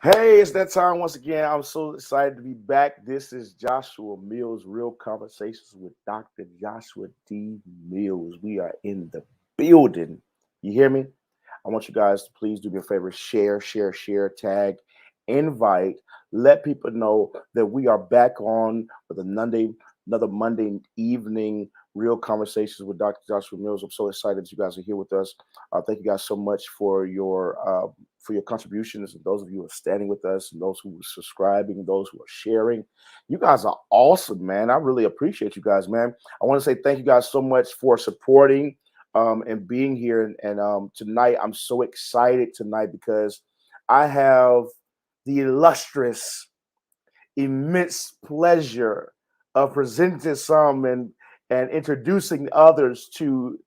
Hey, it's that time once again. I'm so excited to be back. This is Joshua Mills, Real Conversations with Dr. Joshua D. Mills. We are in the building. You hear me? I want you guys to please do me a favor, share, tag, invite, let people know that we are back on with another Monday evening Real Conversations with Dr. Joshua Mills. I'm so excited that you guys are here with us. Thank you guys so much for your contributions and those of you who are standing with us and those who are subscribing and those who are sharing. You guys are awesome, man. I really appreciate you guys, man. I want to say thank you guys so much for supporting and being here. And tonight, I'm so excited tonight because I have the illustrious, immense pleasure of presenting some and introducing others to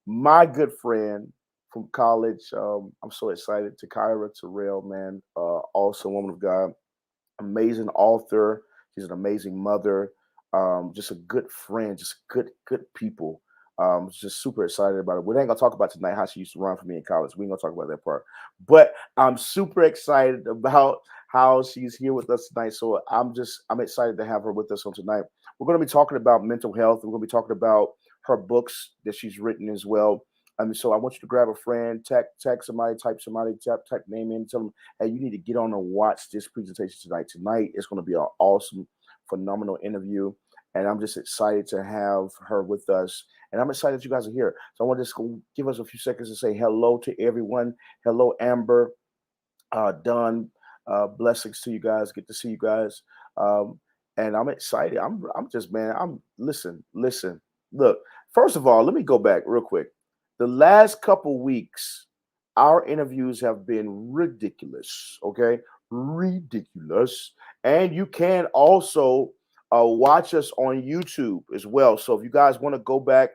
my good friend from college. I'm so excited. Tahkyra Terrell, man, awesome woman of God, amazing author. She's an amazing mother. Just a good friend, just good people. Just super excited about it. We ain't gonna talk about tonight how she used to run for me in college. We ain't gonna talk about that part. But I'm super excited about how she's here with us tonight. So I'm excited to have her with us on tonight. We're gonna be talking about mental health. We're gonna be talking about her books that she's written as well. So I want you to grab a friend, text somebody, type name in, tell them, hey, you need to get on and watch this presentation tonight. Tonight is going to be an awesome, phenomenal interview. And I'm just excited to have her with us. And I'm excited that you guys are here. So I want to just give us a few seconds to say hello to everyone. Hello, Amber, Dunn. Blessings to you guys. Good to see you guys. And I'm excited. I'm just, man, listen. Look, first of all, let me go back real quick. The last couple weeks, our interviews have been ridiculous. Okay, ridiculous. And you can also watch us on YouTube as well. So if you guys want to go back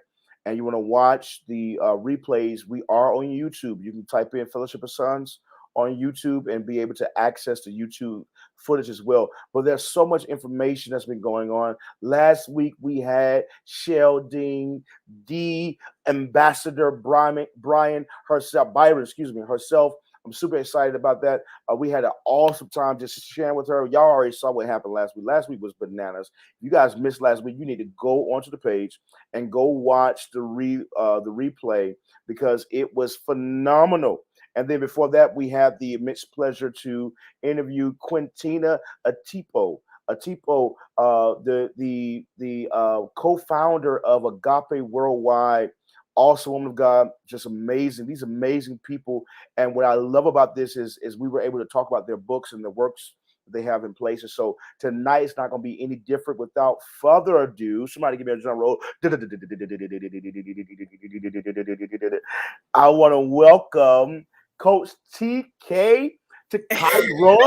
and you want to watch the replays, we are on YouTube. You can type in Fellowship of Sons on YouTube and be able to access the YouTube footage as well. But there's so much information that's been going on. Last week we had Sheldon, the Ambassador Brian herself, Byron, excuse me, herself. I'm super excited about that. We had an awesome time just sharing with her. Y'all already saw what happened last week. Last week was bananas. If you guys missed last week, you need to go onto the page and go watch the replay because it was phenomenal. And then before that, we had the immense pleasure to interview Quintina Atipo. Atipo, the co-founder of Agape Worldwide, also woman of God, just amazing. These amazing people. And what I love about this is we were able to talk about their books and the works they have in place. And so tonight it's not going to be any different. Without further ado, somebody give me a drum roll. I want to welcome Coach TK to Cairo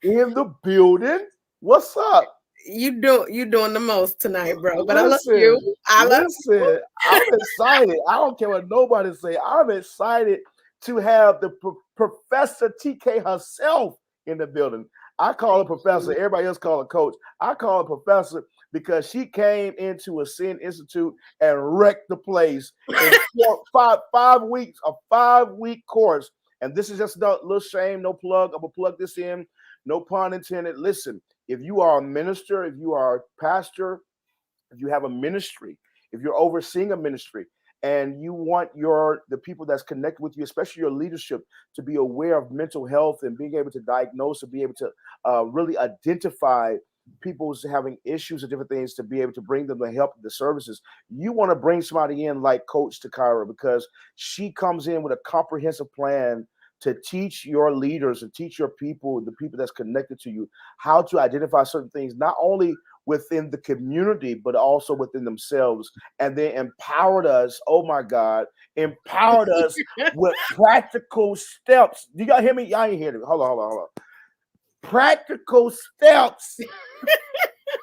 in the building. What's up? You doing the most tonight, bro. But I love Listen, you. I love listen. I'm excited. I don't care what nobody say. I'm excited to have the Professor TK herself in the building. I call her professor. you. Everybody else call her coach. I call her professor because she came into a Sin Institute and wrecked the place in 5 weeks, a 5 week course. And this is just a little shame, no plug. I'm gonna plug this in. No pun intended. Listen, if you are a minister, if you are a pastor, if you have a ministry, if you're overseeing a ministry, and you want the people that's connected with you, especially your leadership, to be aware of mental health and being able to diagnose and be able to really identify people's having issues and different things to be able to bring them the help, the services. You want to bring somebody in like Coach Tahkyra because she comes in with a comprehensive plan to teach your leaders and teach your people, the people that's connected to you, how to identify certain things, not only within the community, but also within themselves. And they empowered us, oh my God, empowered us with practical steps. Do y'all hear me? Y'all ain't hear me. Hold on. Practical steps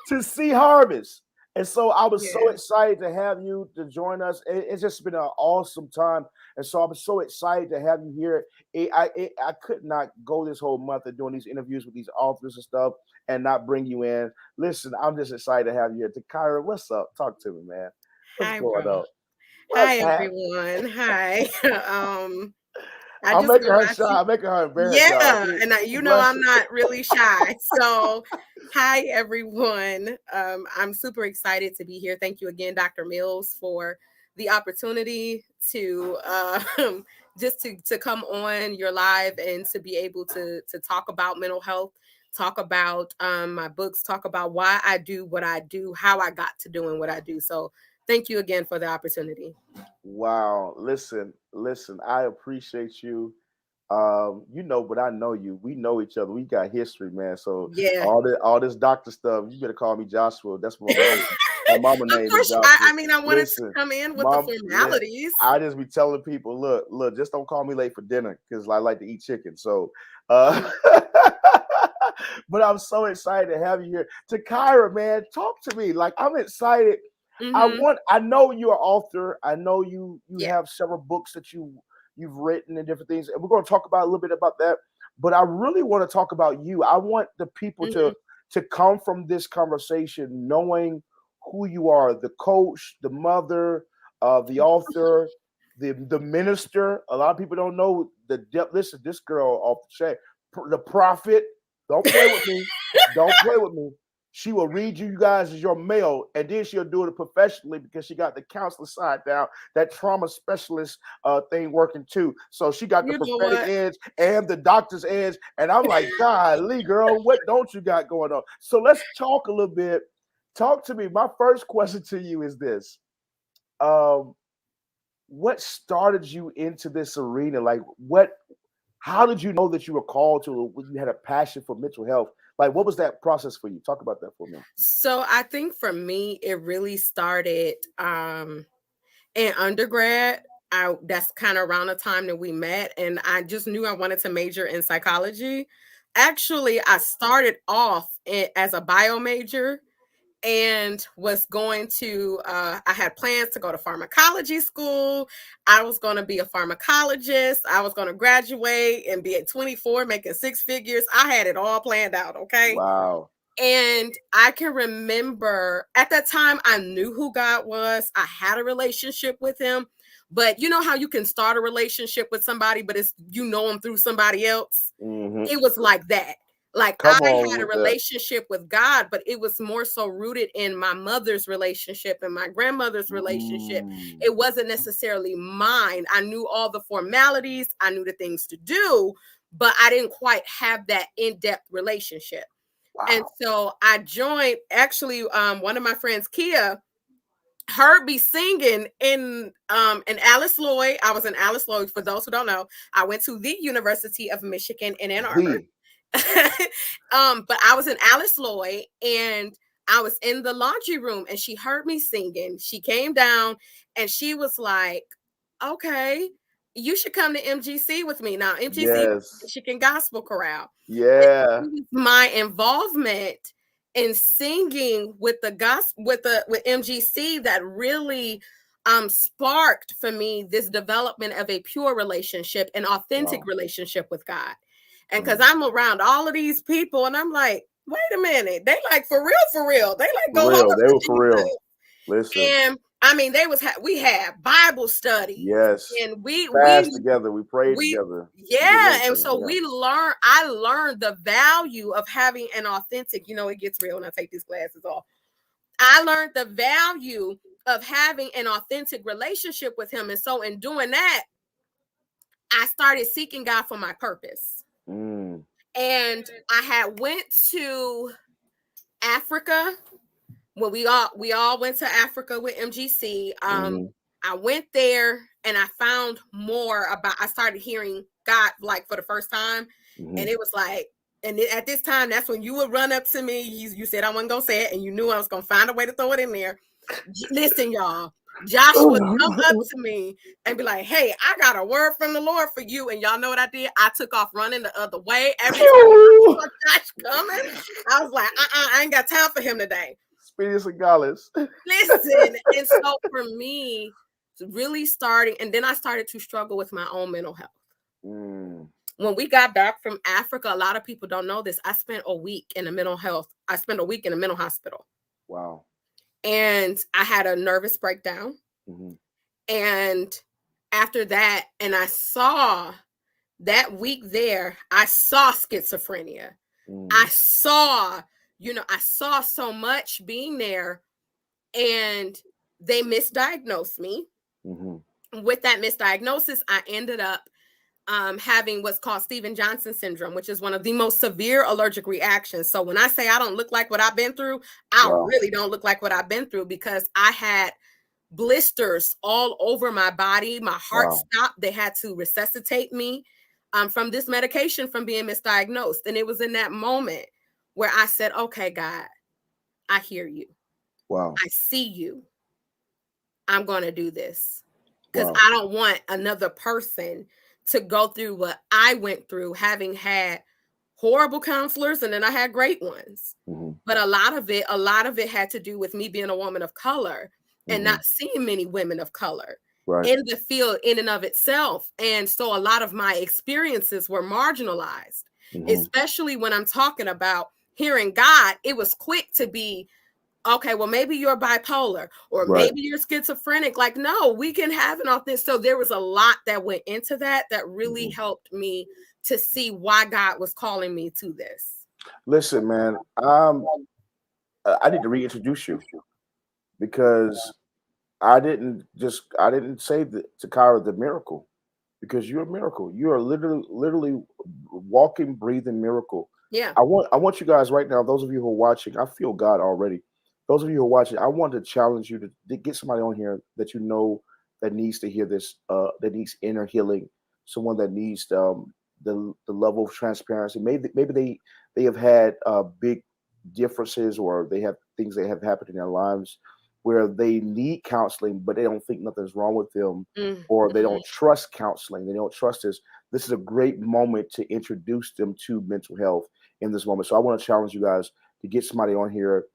to see harvest. And so I was so excited to have you to join us. It's just been an awesome time. And so I'm so excited to have you here. I could not go this whole month of doing these interviews with these authors and stuff and not bring you in. Listen, I'm just excited to have you here. Tahkyra, what's up? Talk to me, man. What's Hi, going bro. on? Hi, What's happening? everyone. Hi. I'm making her shy. I'm making her embarrassed, yeah, y'all. and you know I'm not really shy. So, hi everyone. I'm super excited to be here. Thank you again, Dr. Mills, for the opportunity to just to come on your live and to be able to talk about mental health, talk about my books, talk about why I do what I do, how I got to doing what I do. So, thank you again for the opportunity. Wow. Listen. I appreciate you. You know, but I know you. We know each other. We got history, man. So Yeah. all this doctor stuff, you better call me Joshua. That's what my mama Of name is course, Joshua. I mean, I wanted to come in with the formalities. I just be telling people, look, just don't call me late for dinner because I like to eat chicken. So, but I'm so excited to have you here. Tahkyra, man, talk to me. Like I'm excited. I know you're an author. I know you have several books that you've written and different things, and we're going to talk about a little bit about that. But I really want to talk about you. I want the people to come from this conversation knowing who you are: the coach, the mother, the author, the minister. A lot of people don't know the depth. Listen, this girl off the chain, the prophet. Don't play with me. Don't play with me. She will read you guys as your mail, and then she'll do it professionally because she got the counselor side down, that trauma specialist thing working too. So she got the prophetic edge and the doctor's edge. And I'm like, golly, girl, what don't you got going on? So let's talk a little bit. Talk to me. My first question to you is this. What started you into this arena? Like how did you know that you were called to, when you had a passion for mental health? Like, what was that process for you? Talk about that for me. So I think for me, it really started in undergrad. That's kind of around the time that we met, and I just knew I wanted to major in psychology. Actually, I started off as a bio major and was going to I had plans to go to pharmacology school. I was going to be a pharmacologist. I was going to graduate and be at 24 making six figures. I had it all planned out. Okay. Wow. And I can remember at that time I knew who God was. I had a relationship with him. But you know how you can start a relationship with somebody, but it's you know them through somebody else. It was like that. Like I had a relationship with God, but it was more so rooted in my mother's relationship and my grandmother's relationship. It wasn't necessarily mine. I knew all the formalities, I knew the things to do, but I didn't quite have that in-depth relationship. Wow. And so I joined, actually, one of my friends, Kia, heard me singing in Alice Lloyd. I was in Alice Lloyd. For those who don't know, I went to the University of Michigan in Ann Arbor. But I was in Alice Lloyd and I was in the laundry room and she heard me singing. She came down and she was like, okay, you should come to MGC with me. Now, MGC, Michigan Gospel Chorale. Yeah. My involvement in singing with the gospel with MGC that really sparked for me this development of a pure relationship, an authentic relationship with God. And because I'm around all of these people and I'm like, wait a minute, they like for real. They like go hard. They were for real. Listen. And I mean, we had Bible study. Yes. And we together. We prayed together. Yeah. And so I learned the value of having an authentic, it gets real when I take these classes off. I learned the value of having an authentic relationship with him. And so in doing that, I started seeking God for my purpose. And I had went to Africa when we all went to Africa with MGC. I went there and I found more about, I started hearing God like for the first time. And it was like, and at this time, that's when you would run up to me. You said I wasn't going to say it and you knew I was going to find a way to throw it in there. Listen, y'all, Josh would come up to me and be like, hey, I got a word from the Lord for you. And y'all know what I did? I took off running the other way. Every time I saw Josh coming, I was like, I ain't got time for him today. Speediest and Gallus. Listen, and so for me, really starting, and then I started to struggle with my own mental health. When we got back from Africa, a lot of people don't know this. I spent a week in a mental hospital. Wow. And I had a nervous breakdown. And after that, and I saw that week there, I saw schizophrenia. Mm. I saw so much being there, and they misdiagnosed me. Mm-hmm. With that misdiagnosis, I ended up having what's called Stevens-Johnson syndrome, which is one of the most severe allergic reactions. So when I say I don't look like what I've been through, I really don't look like what I've been through, because I had blisters all over my body. My heart stopped. They had to resuscitate me from this medication from being misdiagnosed. And it was in that moment where I said, okay, God, I hear you. Wow. I see you. I'm going to do this, because I don't want another person to go through what I went through, having had horrible counselors, and then I had great ones. Mm-hmm. But a lot of it had to do with me being a woman of color and not seeing many women of color in the field in and of itself. And so a lot of my experiences were marginalized, especially when I'm talking about hearing God. It was quick to be, okay, well, maybe you're bipolar, or maybe you're schizophrenic. Like, no, we can have an authentic. So there was a lot that went into that really helped me to see why God was calling me to this. Listen, man, I need to reintroduce you, because I didn't say Tahkyra the miracle, because you're a miracle. You are literally walking, breathing miracle. Yeah. I want you guys right now, those of you who are watching, I feel God already. Those of you who are watching, I want to challenge you to get somebody on here that you know that needs to hear this, that needs inner healing, someone that needs the level of transparency. Maybe they have had big differences, or they have things that have happened in their lives where they need counseling, but they don't think nothing's wrong with them, or they don't trust counseling. They don't trust this. This is a great moment to introduce them to mental health in this moment. So I want to challenge you guys to get somebody on here,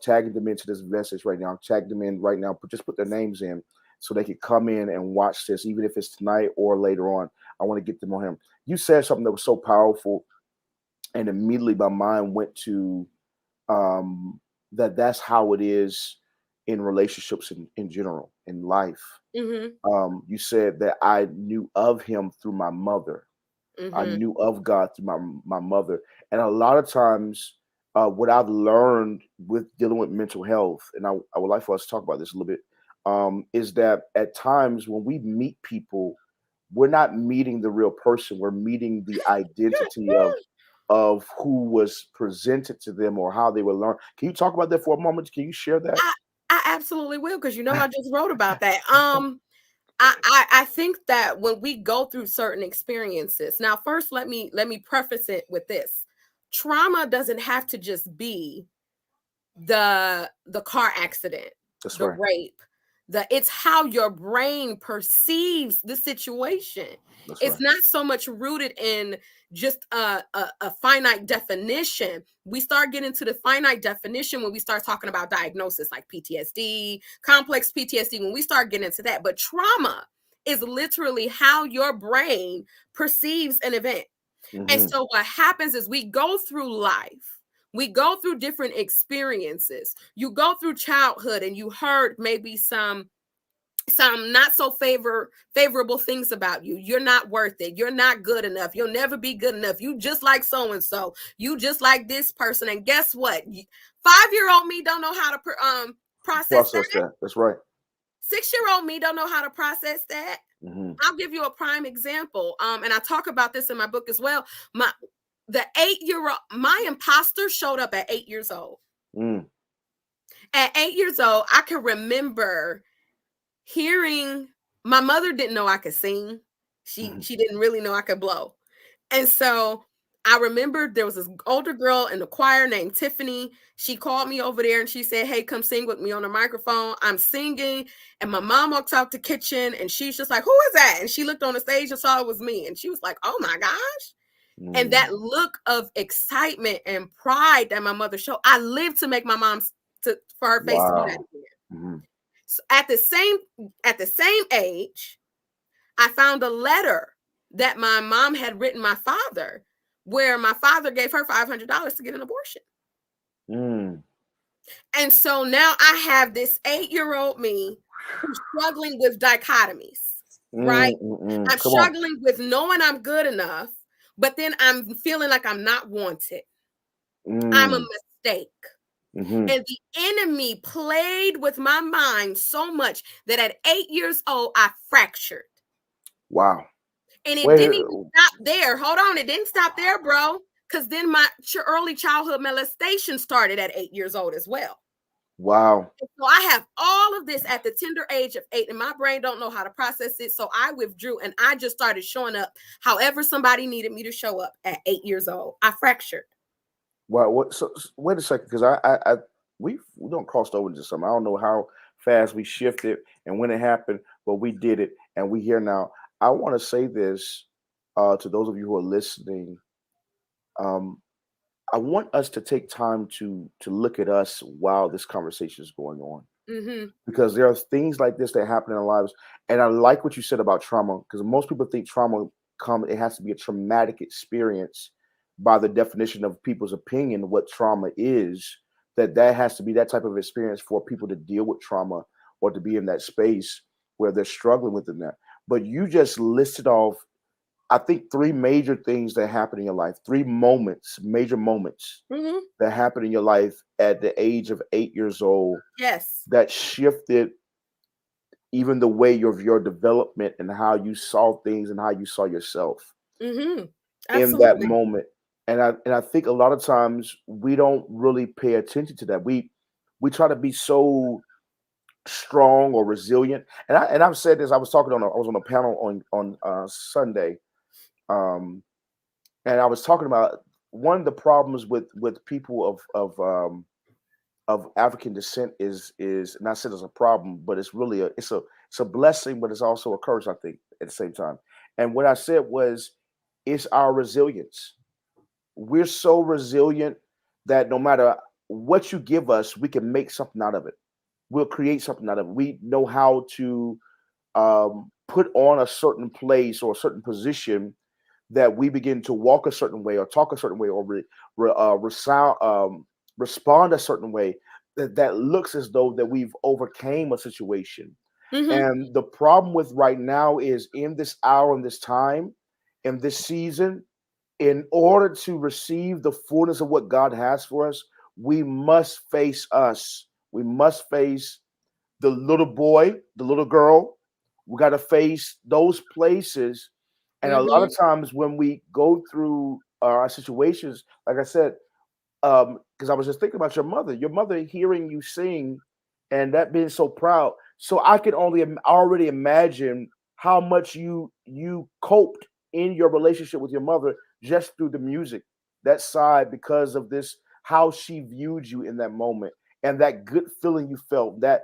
tagging them into this message right now. Tag them in right now. Just put their names in so they can come in and watch this, even if it's tonight or later on. I want to get them on here. You said something that was so powerful, and immediately my mind went to that's how it is in relationships in general, in life. You said that I knew of him through my mother. I knew of God through my mother. And a lot of times, what I've learned with dealing with mental health, and I would like for us to talk about this a little bit, is that at times when we meet people, we're not meeting the real person. We're meeting the identity of who was presented to them or how they were learned. Can you talk about that for a moment? Can you share that? I absolutely will, because I just wrote about that. I think that when we go through certain experiences, now first let me preface it with this. Trauma doesn't have to just be the car accident, That's the right. rape. It's how your brain perceives the situation. It's not so much rooted in just a finite definition. We start getting to the finite definition when we start talking about diagnosis like PTSD, complex PTSD, when we start getting into that. But trauma is literally how your brain perceives an event. And so what happens is we go through life. We go through different experiences. You go through childhood and you heard maybe some not so favorable things about you. You're not worth it. You're not good enough. You'll never be good enough. You just like so-and-so. You just like this person. And guess what? 5-year-old me don't know how to process that. That's right. 6-year-old me don't know how to process that. I'll give you a prime example. And I talk about this in my book as well. The 8-year-old, my imposter showed up at 8 years old. At 8 years old, I can remember hearing, my mother didn't know I could sing. She didn't really know I could blow. And so I remember there was this older girl in the choir named Tiffany. She called me over there and she said, hey, come sing with me on the microphone. I'm singing. And my mom walks out the kitchen and she's just like, who is that? And she looked on the stage and saw it was me. And she was like, oh my gosh. And that look of excitement and pride that my mother showed, I lived to make my mom, for her face to do that again. So at the same age, I found a letter that my mom had written my father, where my father gave her $500 to get an abortion. And so now I have this 8-year-old me who's struggling with dichotomies. right? I'm Come on. struggling with knowing I'm good enough, but then I'm feeling like I'm not wanted. I'm a Mm, mistake. mm-hmm. And the enemy played with my mind so much that at 8 years old, I fractured. Wow. And it Wait. didn't even stop there. Hold on. It didn't stop there, bro. Because then my early childhood molestation started at 8 years old as well. Wow. And so I have all of this at the tender age of 8, and my brain don't know how to process it. So I withdrew and I just started showing up however somebody needed me to show up at 8 years old. I fractured. Wow. What? So wait a second, because we don't crossed over into something. I don't know how fast we shifted and when it happened, but we did it, and we here now. I want to say this to those of you who are listening. Um, I want us to take time to look at us while this conversation is going on, Mm-hmm. because there are things like this that happen in our lives. And I like what you said about trauma, because most people think trauma it has to be a traumatic experience by the definition of people's opinion. What trauma is, that has to be that type of experience for people to deal with trauma or to be in that space where they're struggling within that. But you just listed off, I think, three major things that happen in your life, three moments, major moments Mm-hmm. that happened in your life at the age of 8 years old Yes. that shifted even the way of your development and how you saw things and how you saw yourself Mm-hmm. in that Absolutely. moment. And I think a lot of times we don't really pay attention to that. We try to be so strong or resilient. And I've said this. I was on a panel on Sunday, um, and I was talking about one of the problems with people of African descent is not said as a problem, but it's really it's a blessing, but it's also a curse, I think, at the same time. And what I said was, it's our resilience. We're so resilient that no matter what you give us, we can make something out of it. We'll create something out of it. We know how to put on a certain place or a certain position, that we begin to walk a certain way or talk a certain way or respond a certain way that looks as though that we've overcame a situation. Mm-hmm. And the problem with right now is, in this hour, in this time, in this season, in order to receive the fullness of what God has for us, we must face us. We must face the little boy, the little girl. We got to face those places. And a lot Mm-hmm. of times when we go through our situations, like I said, because I was just thinking about your mother hearing you sing, and that being so proud. So I can already imagine how much you coped in your relationship with your mother just through the music, that side, because of this, how she viewed you in that moment, and that good feeling you felt, that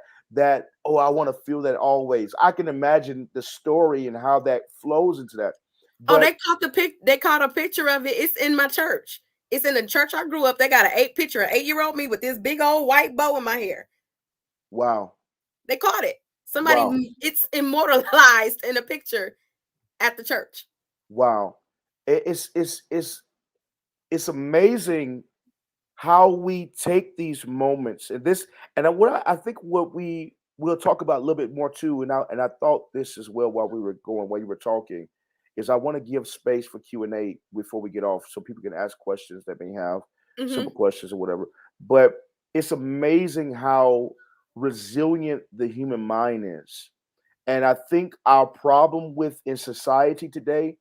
oh, I want to feel that always. I can imagine the story and how that flows into that. Oh, But they caught They caught a picture of it. It's in my church. It's in the church I grew up. They got an picture, an 8-year-old me with this big old white bow in my hair. wow, They caught it. wow, It's immortalized in a picture at the church. wow. It's amazing how we take these moments and this, and I think what we'll talk about a little bit more too. And I thought this as well while you were talking, is I want to give space for Q&A before we get off, so people can ask questions that may have, Mm-hmm. simple questions or whatever. But it's amazing how resilient the human mind is. And I think our problem with in society today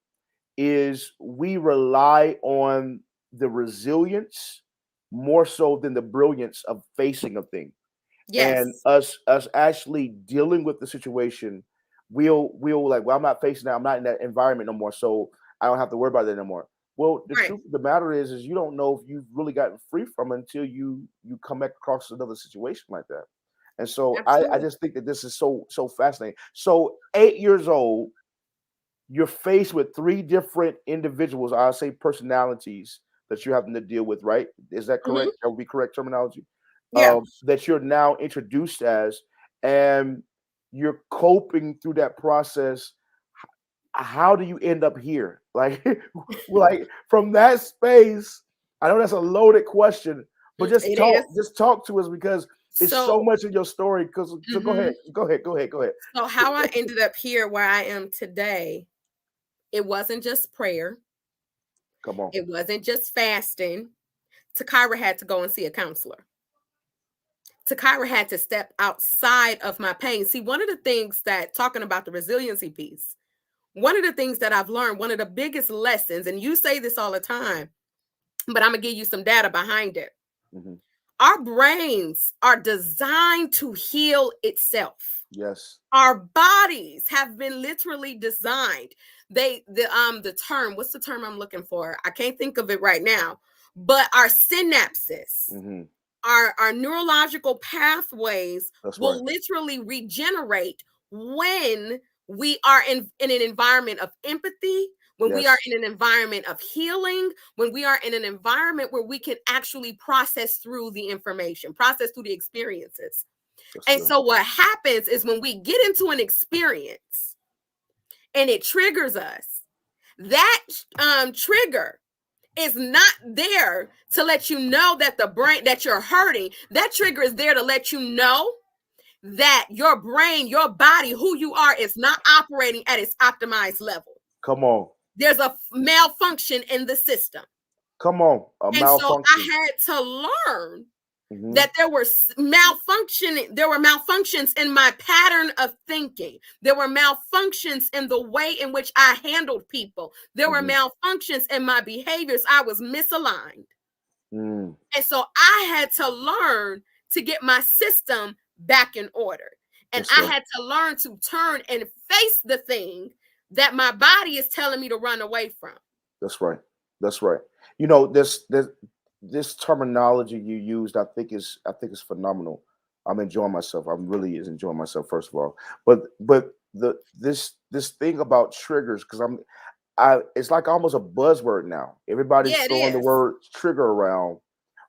is we rely on the resilience more so than the brilliance of facing a thing. And Yes. us actually dealing with the situation, we'll like, well, I'm not facing that, I'm not in that environment no more, so I don't have to worry about that no more. Well, the Right. truth of the matter is you don't know if you've really gotten free from it until you come back across another situation like that. And so I Absolutely. just think that this is so fascinating. So 8 years old, you're faced with three different individuals, I'll say personalities, that you're having to deal with, right? Is that Mm-hmm. correct? That would be correct terminology. Yeah. That you're now introduced as, and you're coping through that process. How do you end up here? Like, like from that space, I know that's a loaded question, but It is. just talk to us, because It's so much in your story. Because so go ahead. So how I ended up here where I am today, it wasn't just prayer. Come on. It wasn't just fasting. Tahkyra had to go and see a counselor. Tahkyra had to step outside of my pain. See, one of the things that, talking about the resiliency piece, one of the things that I've learned, one of the biggest lessons, and you say this all the time, but I'm going to give you some data behind it. Our brains are designed to heal itself. Yes. Our bodies have been literally designed. The term, what's the term I'm looking for? I can't think of it right now, but our synapses, our neurological pathways will literally regenerate when we are in an environment of empathy, when we are in an environment of healing, when we are in an environment where we can actually process through the information, process through the experiences. So what happens is when we get into an experience and it triggers us, that trigger is not there to let you know that the brain, that you're hurting. That trigger is there to let you know that your brain, your body, who you are, is not operating at its optimized level. Come on. There's a malfunction in the system. Come on. So I had to learn that there were malfunctions in my pattern of thinking. There were malfunctions in the way in which I handled people. There were malfunctions in my behaviors. I was misaligned. And so I had to learn to get my system back in order. And I had to learn to turn and face the thing that my body is telling me to run away from. That's right. That's right. You know, this terminology you used, I think is phenomenal. I'm enjoying myself. I'm really enjoying myself, first of all. But this thing about triggers, because it's like almost a buzzword now. Everybody's throwing the word trigger around.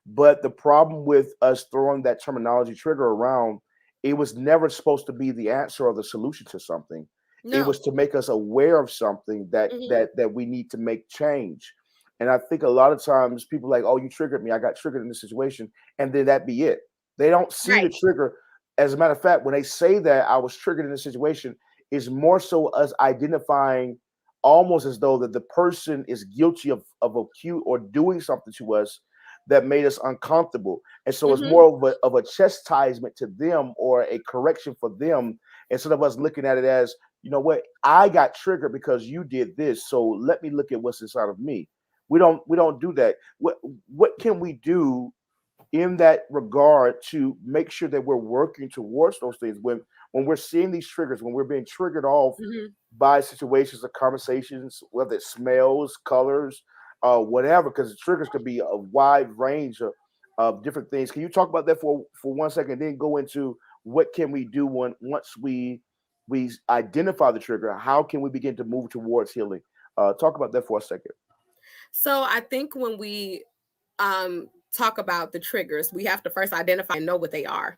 But the problem with us throwing that terminology trigger around, it was never supposed to be the answer or the solution to something. No. It was to make us aware of something that that we need to make change. And I think a lot of times people are like, oh, you triggered me. I got triggered in this situation. And then that be it. They don't see the trigger. As a matter of fact, when they say that I was triggered in this situation, is more so us identifying almost as though that the person is guilty of acute or doing something to us that made us uncomfortable. And so it's more of a chastisement to them or a correction for them, instead of us looking at it as, you know what, I got triggered because you did this. So let me look at what's inside of me. We don't do that. What can we do in that regard to make sure that we're working towards those things when we're seeing these triggers, when we're being triggered off by situations or conversations, whether it's smells, colors, whatever, because the triggers could be a wide range of different things. Can you talk about that for 1 second, then go into what can we do once we identify the trigger? How can we begin to move towards healing? Talk about that for a second. So I think when we talk about the triggers, we have to first identify and know what they are.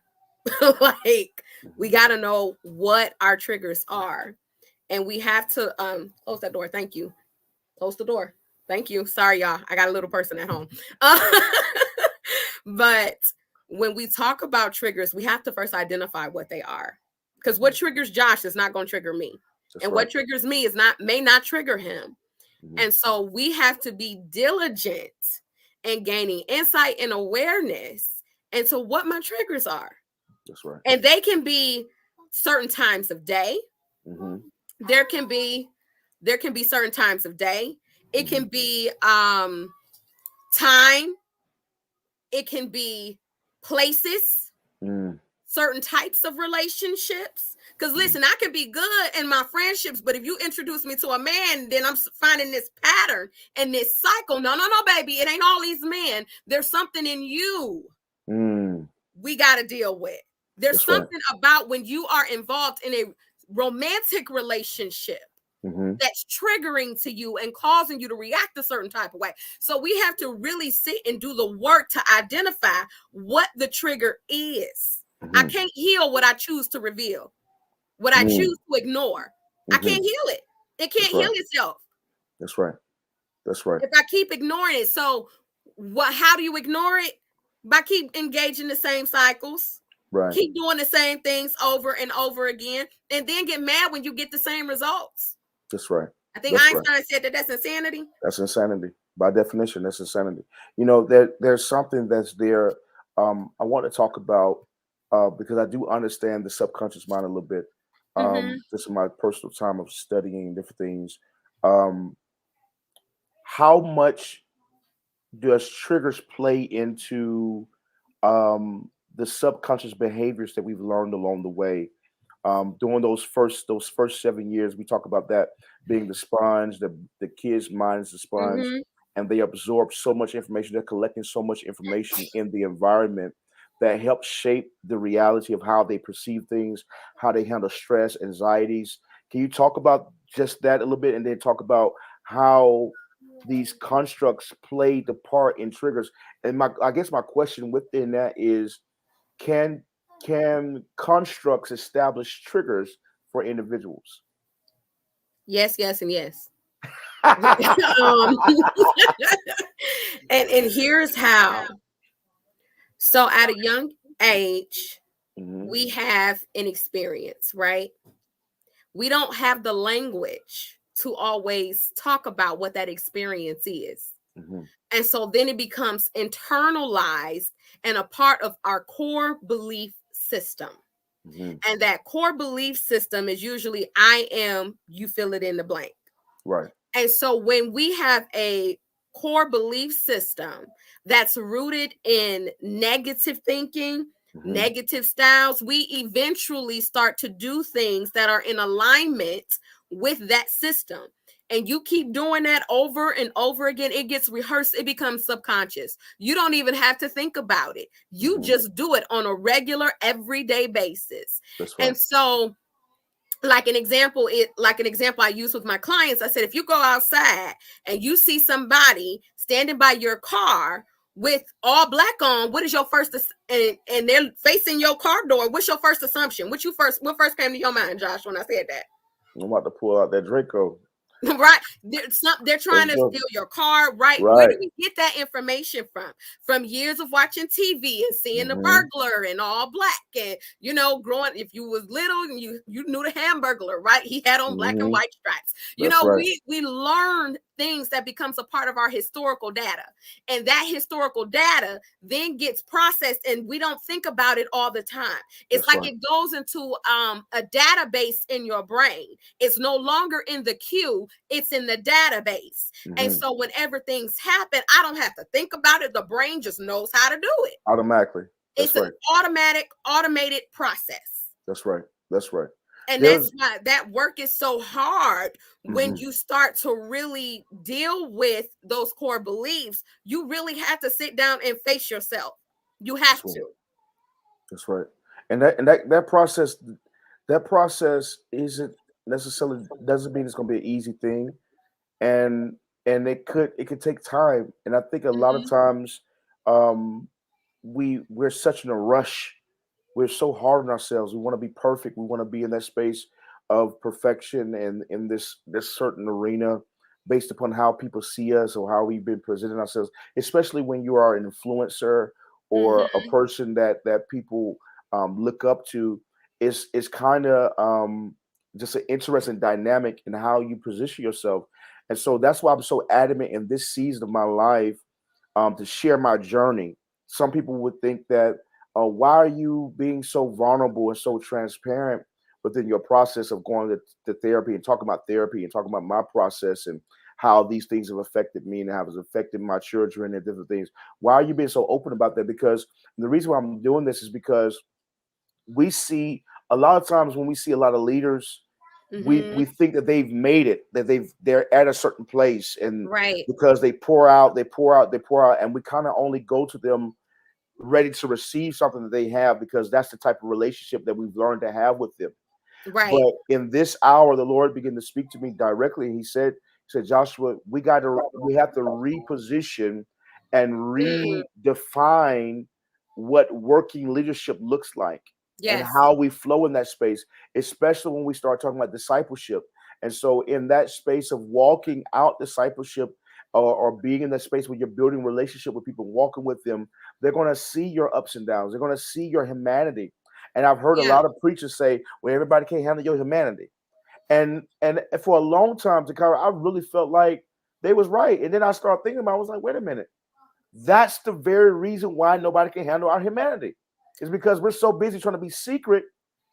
Like, we got to know what our triggers are. And we have to close that door. Thank you. Close the door. Thank you. Sorry, y'all. I got a little person at home. But when we talk about triggers, we have to first identify what they are. Because what triggers Josh is not going to trigger me. That's and what triggers me may not trigger him. And so we have to be diligent in gaining insight and awareness into what my triggers are. That's right. And they can be certain times of day. There can be certain times of day. It can be time. It can be places, certain types of relationships. Because listen, I can be good in my friendships, but if you introduce me to a man, then I'm finding this pattern and this cycle. No, baby. It ain't all these men. There's something in you we got to deal with. There's something about when you are involved in a romantic relationship that's triggering to you and causing you to react a certain type of way. So we have to really sit and do the work to identify what the trigger is. I can't heal what I choose to reveal, what I choose to ignore. I can't heal it. It can't heal itself. That's right. That's right. If I keep ignoring it. So how do you ignore it? By keep engaging the same cycles. Right. Keep doing the same things over and over again, and then get mad when you get the same results. That's right. I think That's right. Einstein said that that's insanity. That's insanity. By definition, that's insanity. There's something that's there. I want to talk about because I do understand the subconscious mind a little bit. Mm-hmm. This is my personal time of studying different things. Um, how much does triggers play into the subconscious behaviors that we've learned along the way? During those first 7 years, we talk about that being the sponge. The kids' mind is the sponge, Mm-hmm. and they absorb so much information. They're collecting so much information in the environment that helps shape the reality of how they perceive things, how they handle stress, anxieties. Can you talk about just that a little bit, and then talk about how these constructs play the part in triggers? And I guess my question within that is, can can constructs establish triggers for individuals? Yes, yes, and yes. um, and here's how. So at a young age, Hmm. we have an experience, right? We don't have the language to always talk about what that experience is. Hmm. And so then it becomes internalized and a part of our core belief system. Hmm. And that core belief system is usually I am, you fill it in the blank. Right. And so when we have a core belief system that's rooted in negative thinking, Hmm. negative styles, we eventually start to do things that are in alignment with that system. And you keep doing that over and over again, it gets rehearsed, it becomes subconscious. You don't even have to think about it. You Hmm. just do it on a regular, everyday basis. That's right. And so like an example I use with my clients, I said, if you go outside and you see somebody standing by your car with all black on, what is your first and they're facing your car door, what's your first assumption? What first came to your mind, Josh, when I said that? I'm about to pull out that Draco. Right, they're trying Let's to go. steal your car, right? Where do Right. we get that information from years of watching TV and seeing the Hmm. burglar and all black, and growing, if you was little and you knew the Hamburglar, right? He had on black and Hmm. white stripes. That's right. We learn things that becomes a part of our historical data, and that historical data then gets processed, and we don't think about it all the time. It's That's like right. it goes into a database in your brain. It's no longer in the queue, it's in the database. And Hmm. so whenever things happen, I don't have to think about it. The brain just knows how to do it. Automatically. It's That's an right. automated process. That's right. That's right. And that's There's. why that work is so hard. When Hmm. you start to really deal with those core beliefs, you really have to sit down and face yourself. You have That's right. to. That's right. And that process isn't necessarily, doesn't mean it's going to be an easy thing, and it could take time. And I think a lot of Mhm. times, um we're such in a rush. We're so hard on ourselves. We want to be perfect. We want to be in that space of perfection and in this certain arena based upon how people see us or how we've been presenting ourselves, especially when you are an influencer or a Mhm. person that people look up to. It's kind of just an interesting dynamic in how you position yourself. And so that's why I'm so adamant in this season of my life, to share my journey. Some people would think that, why are you being so vulnerable and so transparent within your process of going to therapy, and talking about therapy and talking about my process and how these things have affected me and how it's affected my children and different things? Why are you being so open about that? Because the reason why I'm doing this is because we see a lot of times when we see a lot of leaders, we Mhm. think that they've made it, that they're at a certain place, and Right. because they pour out, they pour out, they pour out, and we kind of only go to them ready to receive something that they have, because that's the type of relationship that we've learned to have with them. Right. But in this hour, the Lord began to speak to me directly. He said, Joshua, we have to reposition and Mm. redefine what working leadership looks like and Yes. how we flow in that space, especially when we start talking about discipleship. And so in that space of walking out discipleship, or being in that space where you're building relationship with people, walking with them, they're going to see your ups and downs. They're going to see your humanity. And I've heard a Yeah. lot of preachers say, well, everybody can't handle your humanity. And for a long time, Tahkyra, I really felt like they was right. And then I started thinking about it, I was like, wait a minute. That's the very reason why nobody can handle our humanity. It's because we're so busy trying to be secret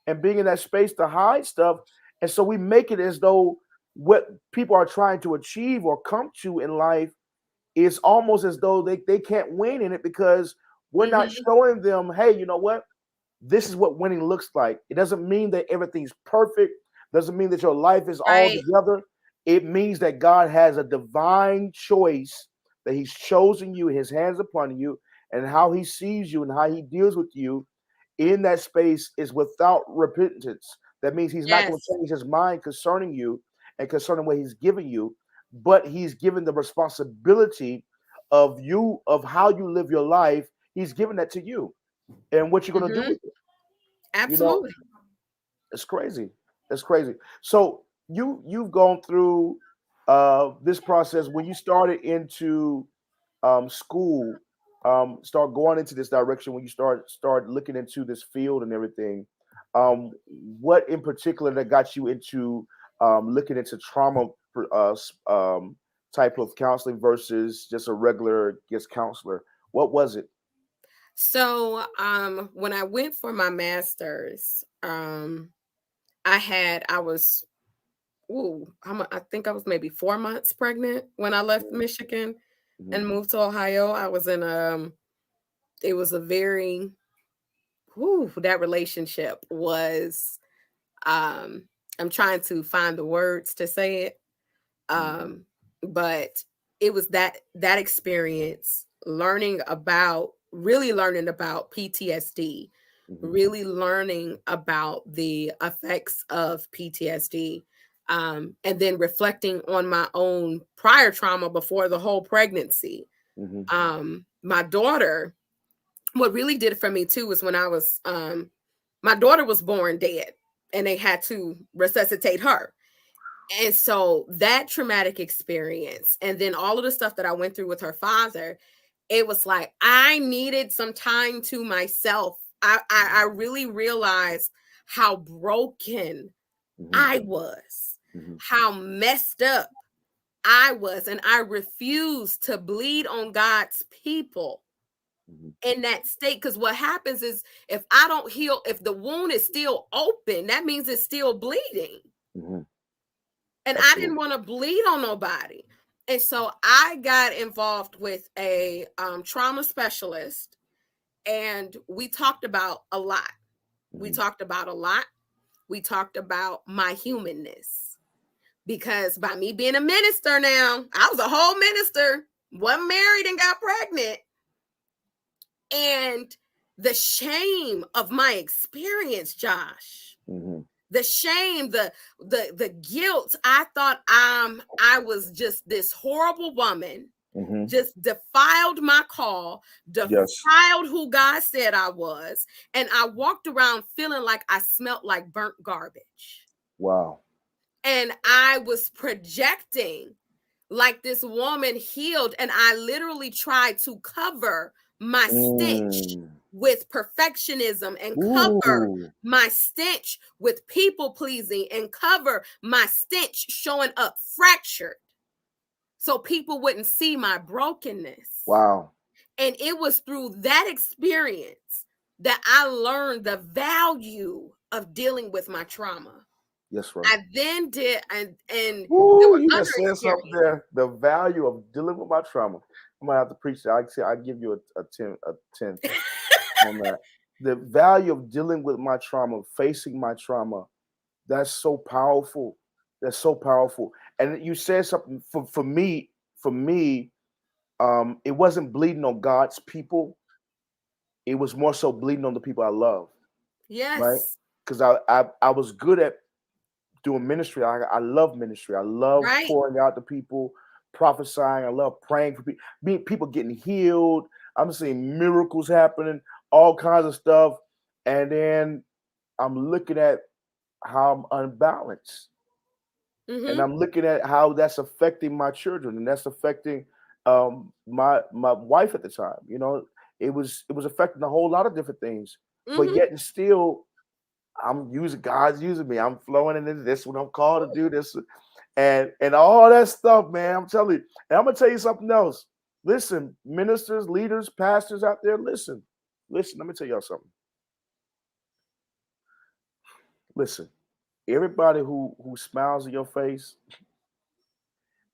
and being in that space to hide stuff. And so we make it as though what people are trying to achieve or come to in life is almost as though they can't win in it because we're not showing them, hey, you know what? This is what winning looks like. It doesn't mean that everything's perfect. Doesn't mean that your life is all Right. together. It means that God has a divine choice that He's chosen you, His hands upon you, and how He sees you and how He deals with you in that space is without repentance. That means He's not going Yes. to change His mind concerning you and concerning what He's given you, but He's given the responsibility of you, of how you live your life. He's given that to you and what you're going to do with it. You know, Absolutely. it's crazy. It's crazy. So you've gone through this process when you started into school, start going into this direction when you start looking into this field and everything. What in particular that got you into looking into trauma type of counseling versus just a regular guest counselor? What was it? So, when I went for my master's, I was, I think I was maybe 4 months pregnant when I left Michigan Mhm. and moved to Ohio. I was in it was a very, that relationship was, um, I'm trying to find the words to say it. Mhm. Um, but it was that experience, really learning about PTSD, Mhm. really learning about the effects of PTSD, and then reflecting on my own prior trauma before the whole pregnancy. Mhm. My daughter, what really did it for me too was when my daughter was born dead and they had to resuscitate her. And so that traumatic experience, and then all of the stuff that I went through with her father, it was like I needed some time to myself. I really realized how broken Mhm. I was, Mhm. how messed up I was, and I refused to bleed on God's people Mhm. in that state. Because what happens is if I don't heal, if the wound is still open, that means it's still bleeding. Mhm. And I didn't Absolutely. want to bleed on nobody. And so I got involved with a trauma specialist, and we talked about a lot. We Mhm. talked about a lot. We talked about my humanness, because by me being a minister now, I was a whole minister, wasn't married and got pregnant. And the shame of my experience, Josh, Mhm. the shame, the guilt. I thought I was just this horrible woman, Mhm. just defiled my call, Yes. defiled who God said I was, and I walked around feeling like I smelt like burnt garbage. Wow. And I was projecting like this woman healed, and I literally tried to cover my stench Mm. with perfectionism, and cover Ooh. my stench with people pleasing, and cover my stench showing up fractured so people wouldn't see my brokenness. Wow. And it was through that experience that I learned the value of dealing with my trauma. Yes, right. I then did, and there Ooh, were you other just said something experiences. there. The value of dealing with my trauma. I'm gonna have to preach that. I give you a 10 on that. The value of dealing with my trauma, facing my trauma. That's so powerful. That's so powerful. And you said something for me. For me, it wasn't bleeding on God's people. It was more so bleeding on the people I love. Right? Yes, Because I was good at doing ministry. I love ministry. I love right. pouring out to people, prophesying. I love praying for people, people getting healed. I'm seeing miracles happening, all kinds of stuff. And then I'm looking at how I'm unbalanced. And Mm-hmm. I'm looking at how that's affecting my children and that's affecting my wife at the time. You know, it was affecting a whole lot of different things. But Mm-hmm. yet and still I'm using God's using me. I'm flowing into this what I'm called to do this and all that stuff, man. I'm telling you. And I'm gonna tell you something else. Listen, ministers, leaders, pastors out there, listen. Listen, let me tell y'all something. Listen, everybody who smiles in your face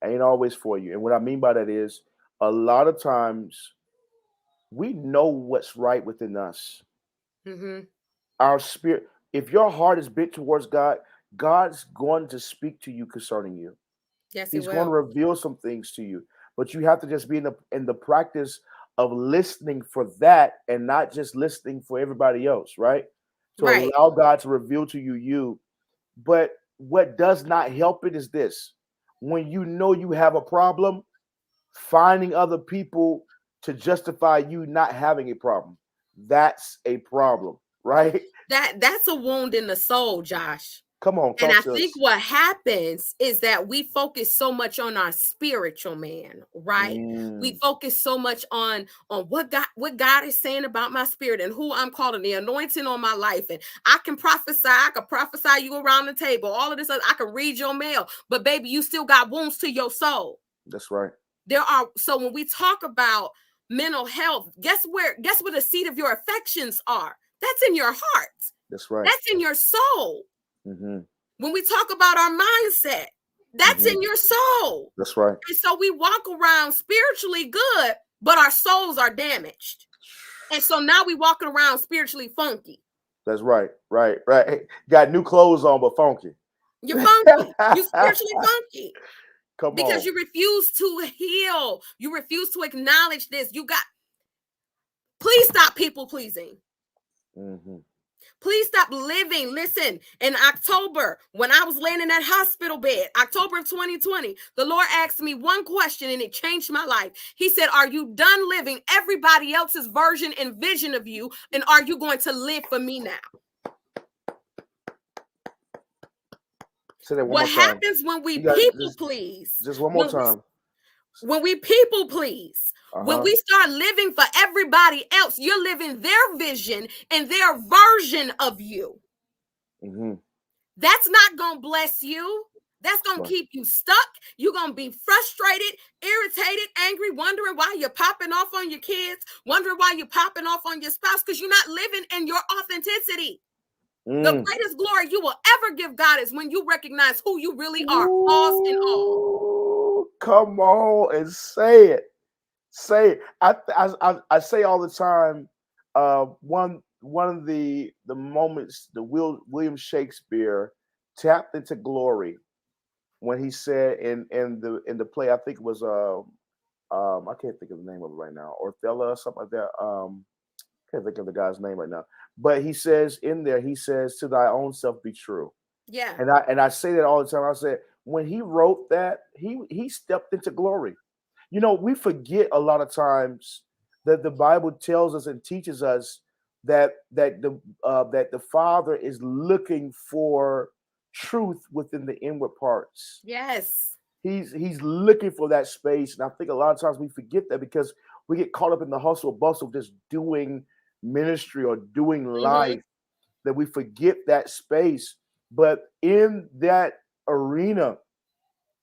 ain't always for you. And what I mean by that is a lot of times we know what's right within us. Mm-hmm. Our spirit, if your heart is bent towards God, God's going to speak to you concerning you. Yes, he He's going to will. reveal some things to you. But you have to just be in the practice of listening for that and not just listening for everybody else, right? To Right. allow God to reveal to you. But what does not help it is this. When you know you have a problem, finding other people to justify you not having a problem. That's a problem, right? That's a wound in the soul, Josh. Come on, And talk I to think us. what happens is that we focus so much on our spiritual man, right? We Mm, focus so much on what God is saying about my spirit and who I'm calling, the anointing on my life. And I can prophesy you around the table, all of this. I can read your mail, but baby, you still got wounds to your soul. that's right. So when we talk about mental health, guess where the seat of your affections are? That's in your heart. That's right. That's in your soul. Mm-hmm, When we talk about our mindset, that's mm-hmm, in your soul. that's right. And so we walk around spiritually good, but our souls are damaged. And so now we walking around spiritually funky. That's right. Right. Right. Got new clothes on, but funky. You're funky. You spiritually funky Come because on. you refuse to heal. You refuse to acknowledge this. Please stop people pleasing. Mm-hmm. Please stop living. Listen, in October, when I was laying in that hospital bed, October of 2020, the Lord asked me one question and it changed my life. He said, are you done living everybody else's version and vision of you? And are you going to live for me now? Say that one What more time. happens when we You got people please? just one more time. When we people please, when we start living for everybody else, you're living their vision and their version of you. Mm-hmm. That's not going to bless you. That's going to keep you stuck. You're going to be frustrated, irritated, angry, wondering why you're popping off on your kids, wondering why you're popping off on your spouse, because you're not living in your authenticity. The greatest glory you will ever give God is when you recognize who you really are, flaws and all. Come on and say it. Say it. I say all the time. One of the moments the William Shakespeare tapped into glory when he said in the play, I think it was I can't think of the name of it right now, Othello or something like that. Can't think of the guy's name right now. But he says in there, he says, "To thy own self be true." Yeah. And I say that all the time. I said when he wrote that, he stepped into glory. You know, we forget a lot of times that the Bible tells us and teaches us that the Father is looking for truth within the inward parts. Yes. He's looking for that space, and I think a lot of times we forget that because we get caught up in the hustle and bustle of just doing ministry or doing life, that we forget that space. But in that arena,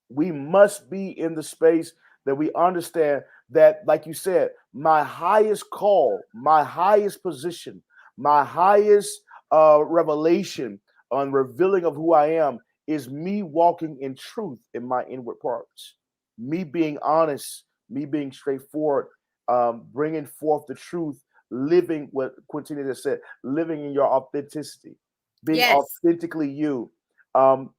we must be in the space that we understand that, like you said, my highest call, my highest position, my highest revelation on revealing of who I am is me walking in truth in my inward parts, me being honest, me being straightforward, bringing forth the truth, living what Quintina just said, living in your authenticity, being Yes. authentically you.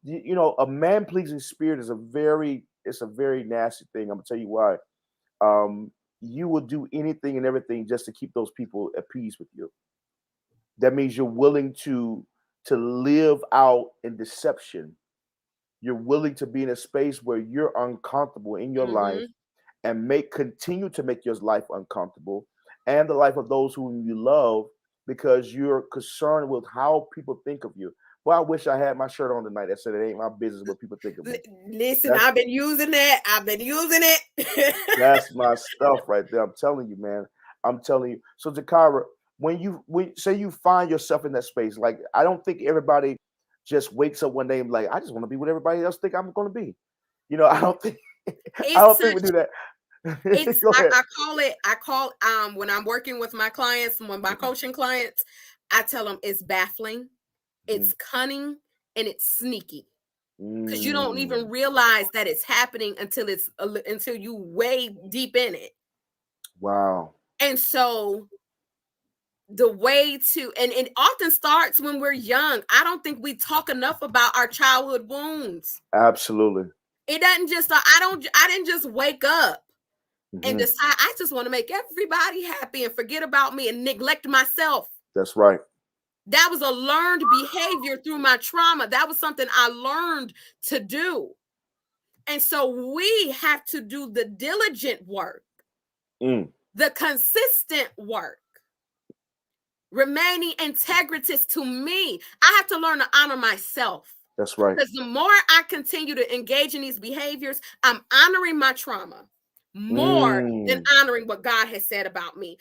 You know, a man pleasing spirit is a very nasty thing. I'm gonna tell you why. You will do anything and everything just to keep those people at peace with you. That means you're willing to live out in deception. You're willing to be in a space where you're uncomfortable in your life and continue to make your life uncomfortable and the life of those whom you love because you're concerned with how people think of you. Well, I wish I had my shirt on tonight that said it ain't my business what people think of me. Listen, I've been using that. I've been using it. That's my stuff right there. I'm telling you, man. I'm telling you. So, Tahkyra, when say you find yourself in that space, like I don't think everybody just wakes up one day and like, I just want to be what everybody else think I'm going to be. You know, I don't think I It's don't think we such do that. it's Go ahead. I call when I'm working with my clients, when my coaching clients, I tell them it's baffling, Mm, it's cunning, and it's sneaky. Because you don't even mm, realize that it's happening until you way deep in it. wow. And so the way to and it often starts when we're young. I don't think we talk enough about our childhood wounds. Absolutely. It doesn't just I didn't just wake up and Hmm. decide I just want to make everybody happy and forget about me and neglect myself. That's right. That was a learned behavior through my trauma. That was something I learned to do. And so we have to do the diligent work, Mm, the consistent work, remaining integritous to me. I have to learn to honor myself. that's right. Because the more I continue to engage in these behaviors, I'm honoring my trauma more than Mm, honoring what God has said about me,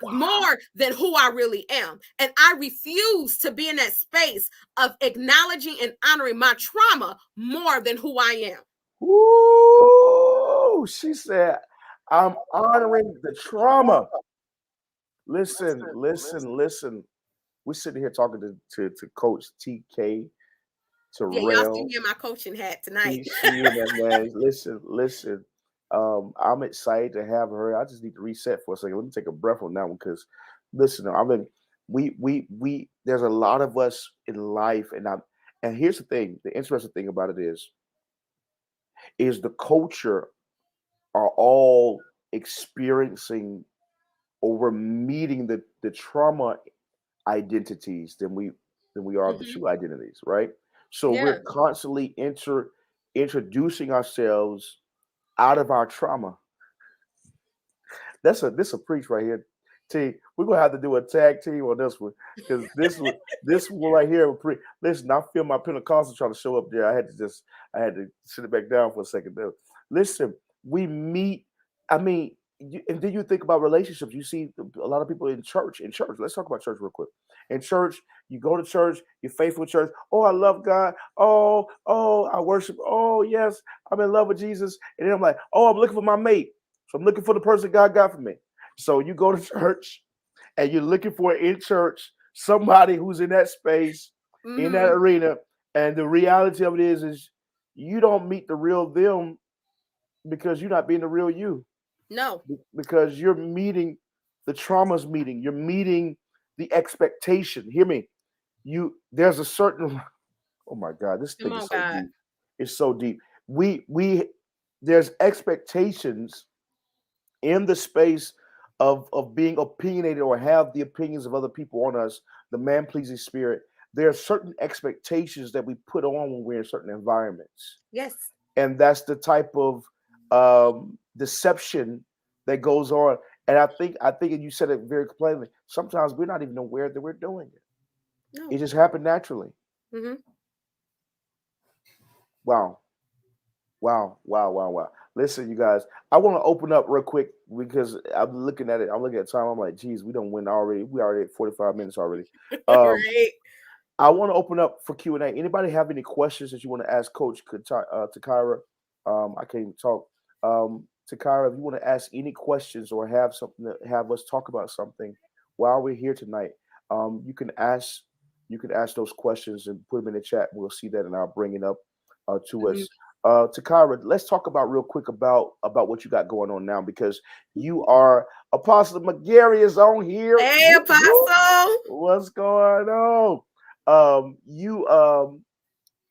more than who I really am. And I refuse to be in that space of acknowledging and honoring my trauma more than who I am. woo! She said, I'm honoring the trauma. Listen, listen, listen. We're sitting here talking to Coach TK, Yeah, y'all see Terrell. me in my coaching hat tonight. She in that, man. Listen, listen. I'm excited to have her. I just need to reset for a second. Let me take a breath on that one because listen, I mean, we there's a lot of us in life, and here's the thing, the interesting thing about it is the culture are all experiencing or we're meeting the trauma identities than we are the Mhm. true identities, right? So Yeah. we're constantly introducing ourselves out of our trauma. This a preach right here. T, we're gonna have to do a tag team on this one because this one right here. Listen, I feel my Pentecostal trying to show up there. I had to sit it back down for a second there. Listen, we meet. I mean, and then you think about relationships. You see a lot of people in church. In church, let's talk about church real quick. In church, you go to church. You're faithful to church. Oh, I love God. Oh, I worship. Oh, yes, I'm in love with Jesus. And then I'm like, oh, I'm looking for my mate. So I'm looking for the person God got for me. So you go to church and you're looking for in church somebody who's in that space, in that Mm-hmm. arena. And the reality of it is you don't meet the real them because you're not being the real you. No. Because you're meeting the traumas meeting. You're meeting the expectation. Hear me. There's a certain oh my God, this Come thing on, is so God. deep. It's so deep. We there's expectations in the space of being opinionated or have the opinions of other people on us, the man pleasing spirit, there are certain expectations that we put on when we're in certain environments. Yes. And that's the type of deception that goes on. And I think, and you said it very plainly, sometimes we're not even aware that we're doing it. No. It just happened naturally. Mm-hmm. Wow. Wow, wow, wow, wow. Listen, you guys, I want to open up real quick because I'm looking at it. I'm looking at time. I'm like, geez, we don't win already. We already at 45 minutes already. Um, Right. I want to open up for Q&A. Anybody have any questions that you want to ask Coach Tahkyra? I can't even talk. Tahkyra, if you want to ask any questions or have something to have us talk about something while we're here tonight, you can ask. You can ask those questions and put them in the chat. We'll see that, and I'll bring it up to Mhm. us. Tahkyra, let's talk about real quick about what you got going on now because you are Apostle McGarry is on here. Hey, Whoop, whoop. Apostle. What's going on? You are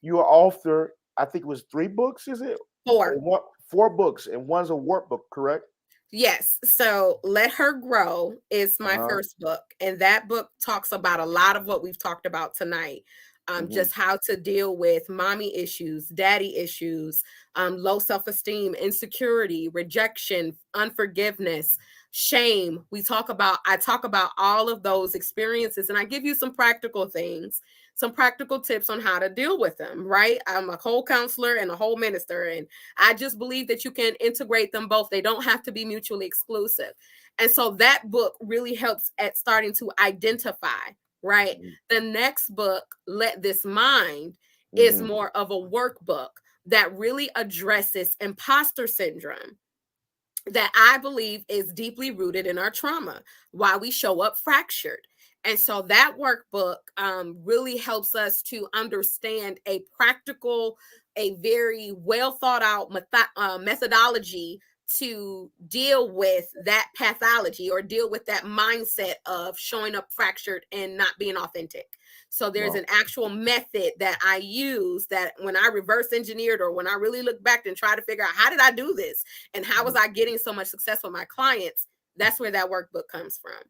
author. I think it was 3 books. Is it? Or 4. one, 4 books, and one's a workbook, correct? Yes. So Let Her Grow is Uh my huh. first book. And that book talks about a lot of what we've talked about tonight. Hmm. Just how to deal with mommy issues, daddy issues, low self-esteem, insecurity, rejection, unforgiveness, shame. I talk about all of those experiences and I give you some practical things, some practical tips on how to deal with them, right? I'm a whole counselor and a whole minister, and I just believe that you can integrate them both. They don't have to be mutually exclusive. And so that book really helps at starting to identify, right? Mhm. The next book, Let This Mind, is Mhm. more of a workbook that really addresses imposter syndrome that I believe is deeply rooted in our trauma, why we show up fractured. And so that workbook really helps us to understand a practical, a very well thought out methodology to deal with that pathology or deal with that mindset of showing up fractured and not being authentic. So there's Wow. an actual method that I use that when I reverse engineered or when I really look back and try to figure out how did I do this and how was I getting so much success with my clients, that's where that workbook comes from.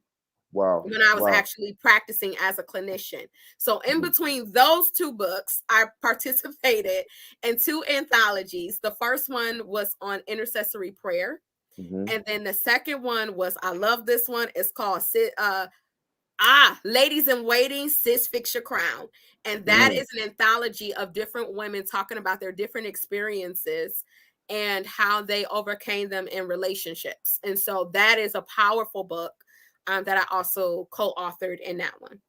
Wow. When I was Wow. actually practicing as a clinician. So in Mhm. between those two books, I participated in 2 anthologies. The first one was on intercessory prayer. Mhm. And then the second one was, I love this one. It's called Ladies in Waiting, Sis Fix Your Crown. And that Mm. is an anthology of different women talking about their different experiences and how they overcame them in relationships. And so that is a powerful book that I also co-authored in that one.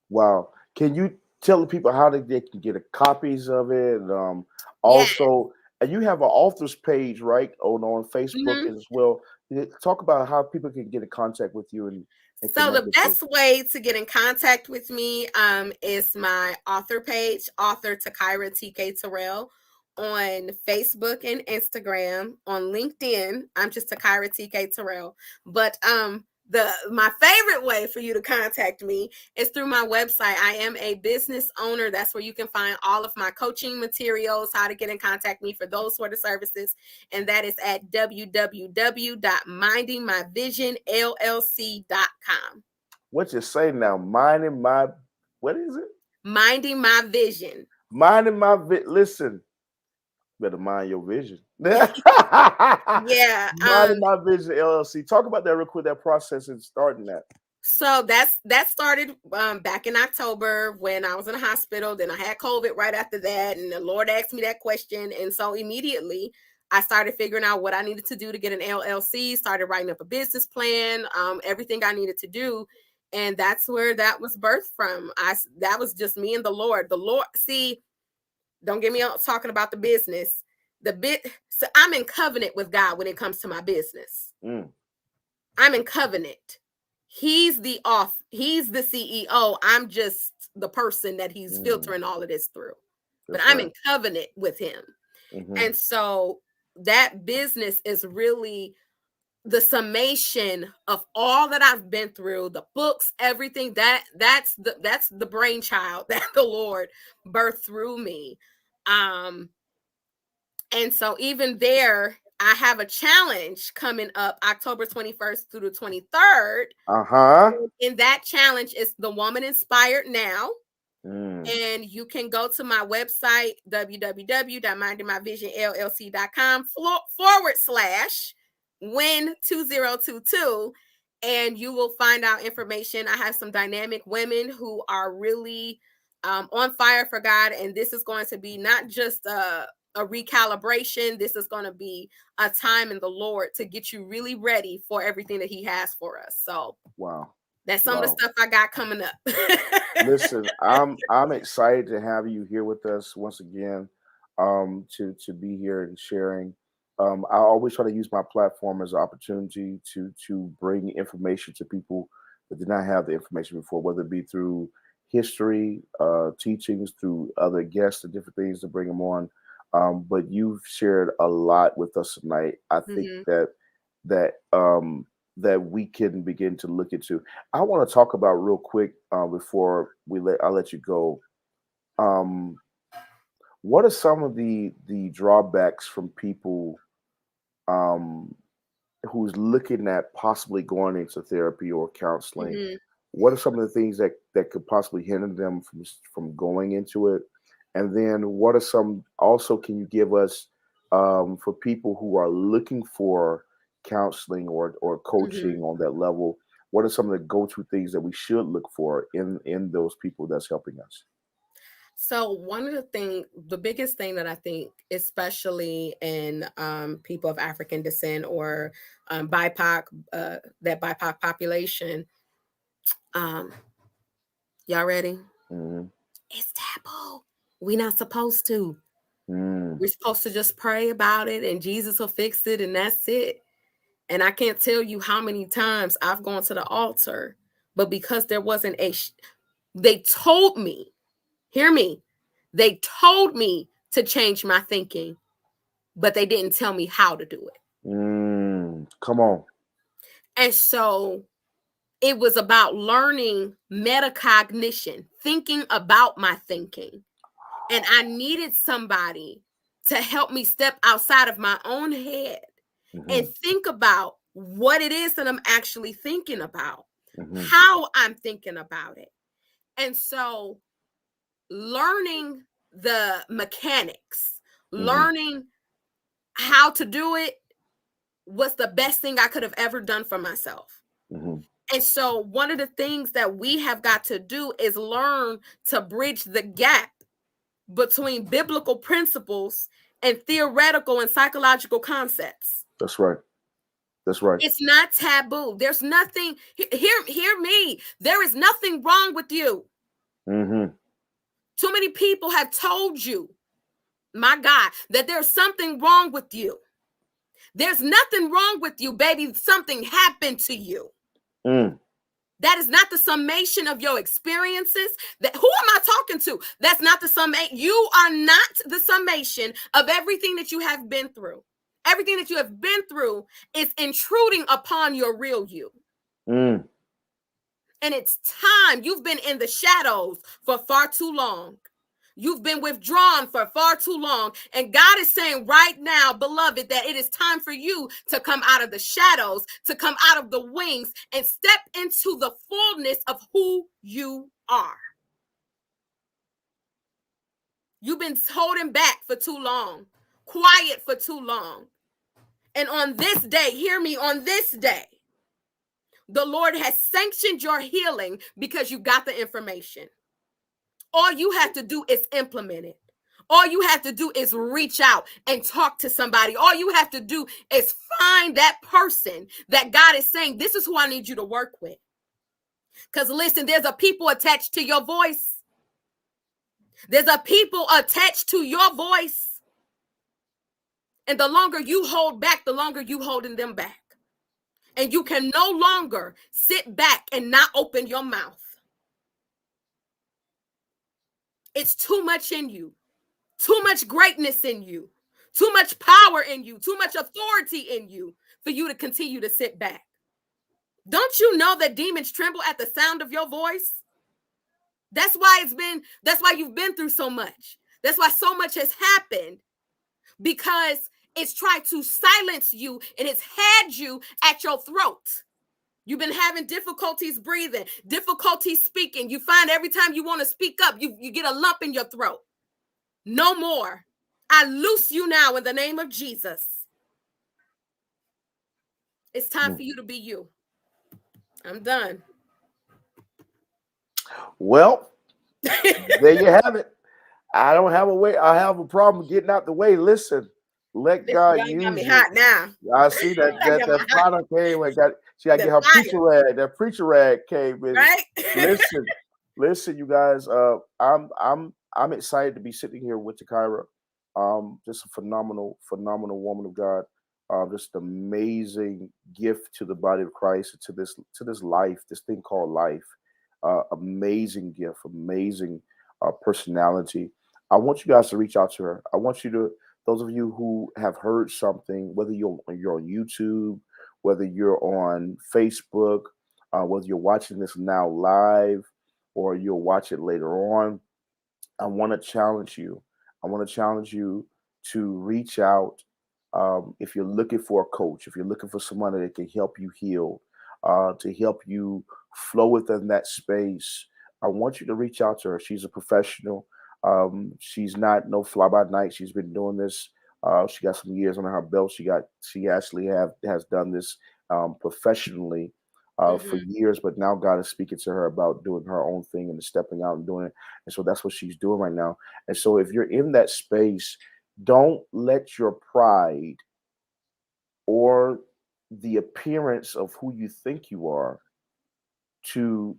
Wow. Can you tell the people how they can get a copies of it? Yeah. Also, and you have an author's page, right, on Facebook Mhm. as well. Talk about how people can get in contact with you and So connect the with you. best way to get in contact with me is my author page, author Tahkyra TK Terrell, on Facebook and Instagram. On LinkedIn, I'm just Tahkyra TK Terrell. But my favorite way for you to contact me is through my website. I am a business owner. That's where you can find all of my coaching materials, how to get in contact with me for those sort of services. And that is at www.mindingmyvisionllc.com. What you say now? Minding my, what is it? Minding My Vision. Minding my listen, better mind your vision. Minding Yeah. my vision LLC. Talk about that real quick. That process and starting that. So that started back in October when I was in the hospital. Then I had COVID right after that, and the Lord asked me that question, and so immediately I started figuring out what I needed to do to get an LLC. Started writing up a business plan, everything I needed to do, and that's where that was birthed from. That was just me and the Lord. The Lord, see, don't get me out talking about the business. So I'm in covenant with God when it comes to my business. Mm. I'm in covenant. He's the CEO. I'm just the person that he's Mm. filtering all of this through. But That's I'm right. in covenant with him. Mm-hmm. And so that business is really the summation of all that I've been through, the books, everything that's the brainchild that the Lord birthed through me. And so even there, I have a challenge coming up October 21st through the 23rd. Uh-huh. In that challenge is The Woman Inspired Now. Mm. And you can go to my website, www.mindingmyvisionllc.com /win2022. And you will find out information. I have some dynamic women who are really on fire for God. And this is going to be not just a recalibration. This is going to be a time in the Lord to get you really ready for everything that he has for us. So Wow. that's some of the Wow. stuff I got coming up. Listen, I'm excited to have you here with us once again, to be here and sharing. I always try to use my platform as an opportunity to bring information to people that did not have the information before, whether it be through history, teachings, through other guests and different things to bring them on. But you've shared a lot with us tonight. I think Mhm. that that we can begin to look into. I want to talk about real quick before I let you go. Um, what are some of the drawbacks from people um, who's looking at possibly going into therapy or counseling? Mhm. What are some of the things that could possibly hinder them from going into it? And then what are some also can you give us for people who are looking for counseling or Mhm. coaching on that level? What are some of the go-to things that we should look for in those people that's helping us? So one of the biggest thing that I think, especially in people of African descent or BIPOC, that BIPOC population, y'all ready? It's taboo. We're not supposed to. We're supposed to just pray about it and Jesus will fix it and that's it. And I can't tell you how many times I've gone to the altar, but because there wasn't they told me, hear me, they told me to change my thinking, but they didn't tell me how to do it. Come on. And so it was about learning metacognition, thinking about my thinking. And I needed somebody to help me step outside of my own head and think about what it is that I'm actually thinking about, how I'm thinking about it. And so learning the mechanics, learning how to do it was the best thing I could have ever done for myself. And so one of the things that we have got to do is learn to bridge the gap between biblical principles and theoretical and psychological concepts. That's right. That's right. It's not taboo. There's nothing, hear me, there is nothing wrong with you. Too many people have told you, my God, that there's something wrong with you. There's nothing wrong with you, baby. Something happened to you. That is not the summation of your experiences. Who am I talking to? That's not the summation. You are not the summation of everything that you have been through. Everything that you have been through is intruding upon your real you. And it's time. You've been in the shadows for far too long. You've been withdrawn for far too long. And God is saying right now, beloved, that it is time for you to come out of the shadows, to come out of the wings and step into the fullness of who you are. You've been holding back for too long, quiet for too long. And on this day, hear me, on this day, the Lord has sanctioned your healing because you got the information. All you have to do is implement it. All you have to do is reach out and talk to somebody. All you have to do is find that person that God is saying, this is who I need you to work with. Because listen, there's a people attached to your voice. There's a people attached to your voice. And the longer you hold back, the longer you holding them back. And you can no longer sit back and not open your mouth. It's too much in you, too much greatness in you, too much power in you, too much authority in you for you to continue to sit back. Don't you know that demons tremble at the sound of your voice? That's why you've been through so much. That's why so much has happened, because it's tried to silence you and it's had you at your throat. You've been having difficulties breathing, difficulties speaking. You find every time you want to speak up, you get a lump in your throat. No more. I loose you now in the name of Jesus. It's time for you to be you. I'm done. Well, there you have it. I don't have a way. I have a problem getting out the way. Listen, let God use got me you. hot now. I see that product came and she got to get her preacher rag. That preacher rag came in. Right? listen, you guys. I'm excited to be sitting here with Tahkyra. Just a phenomenal woman of God. Just an amazing gift to the body of Christ, to this life, this thing called life. Amazing gift, amazing personality. I want you guys to reach out to her. I want you to, those of you who have heard something, whether you're on YouTube, whether you're on Facebook, whether you're watching this now live or you'll watch it later on, I want to challenge you. I want to challenge you to reach out. If you're looking for a coach, if you're looking for somebody that can help you heal, to help you flow within that space, I want you to reach out to her. She's a professional. She's not no fly by night. She's been doing this. She got some years under her belt. She actually has done this professionally for years, but now God is speaking to her about doing her own thing and stepping out and doing it. And so that's what she's doing right now. And so if you're in that space, don't let your pride or the appearance of who you think you are to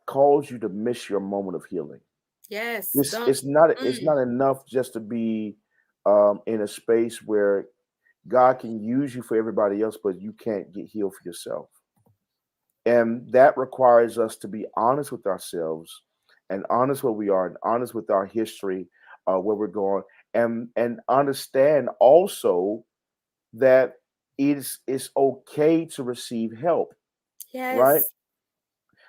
cause you to miss your moment of healing. Yes. This Don't. it's not enough just to be in a space where God can use you for everybody else, but you can't get healed for yourself. And that requires us to be honest with ourselves and honest where we are and honest with our history, where we're going, and understand also that it's okay to receive help, right? Yes.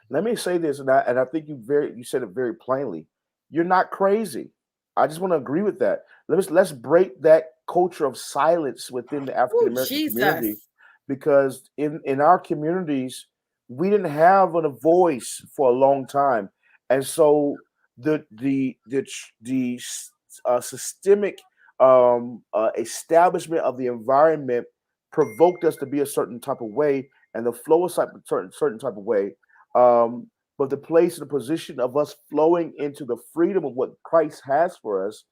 Let me say this, and I think you said it very plainly. You're not crazy. I just want to agree with that. Let's break that culture of silence within the African Oh, American community, Jesus. because in our communities we didn't have a voice for a long time, and so the systemic establishment of the environment provoked us to be a certain type of way, and the flow of certain type of way. But the place and the position of us flowing into the freedom of what Christ has for us,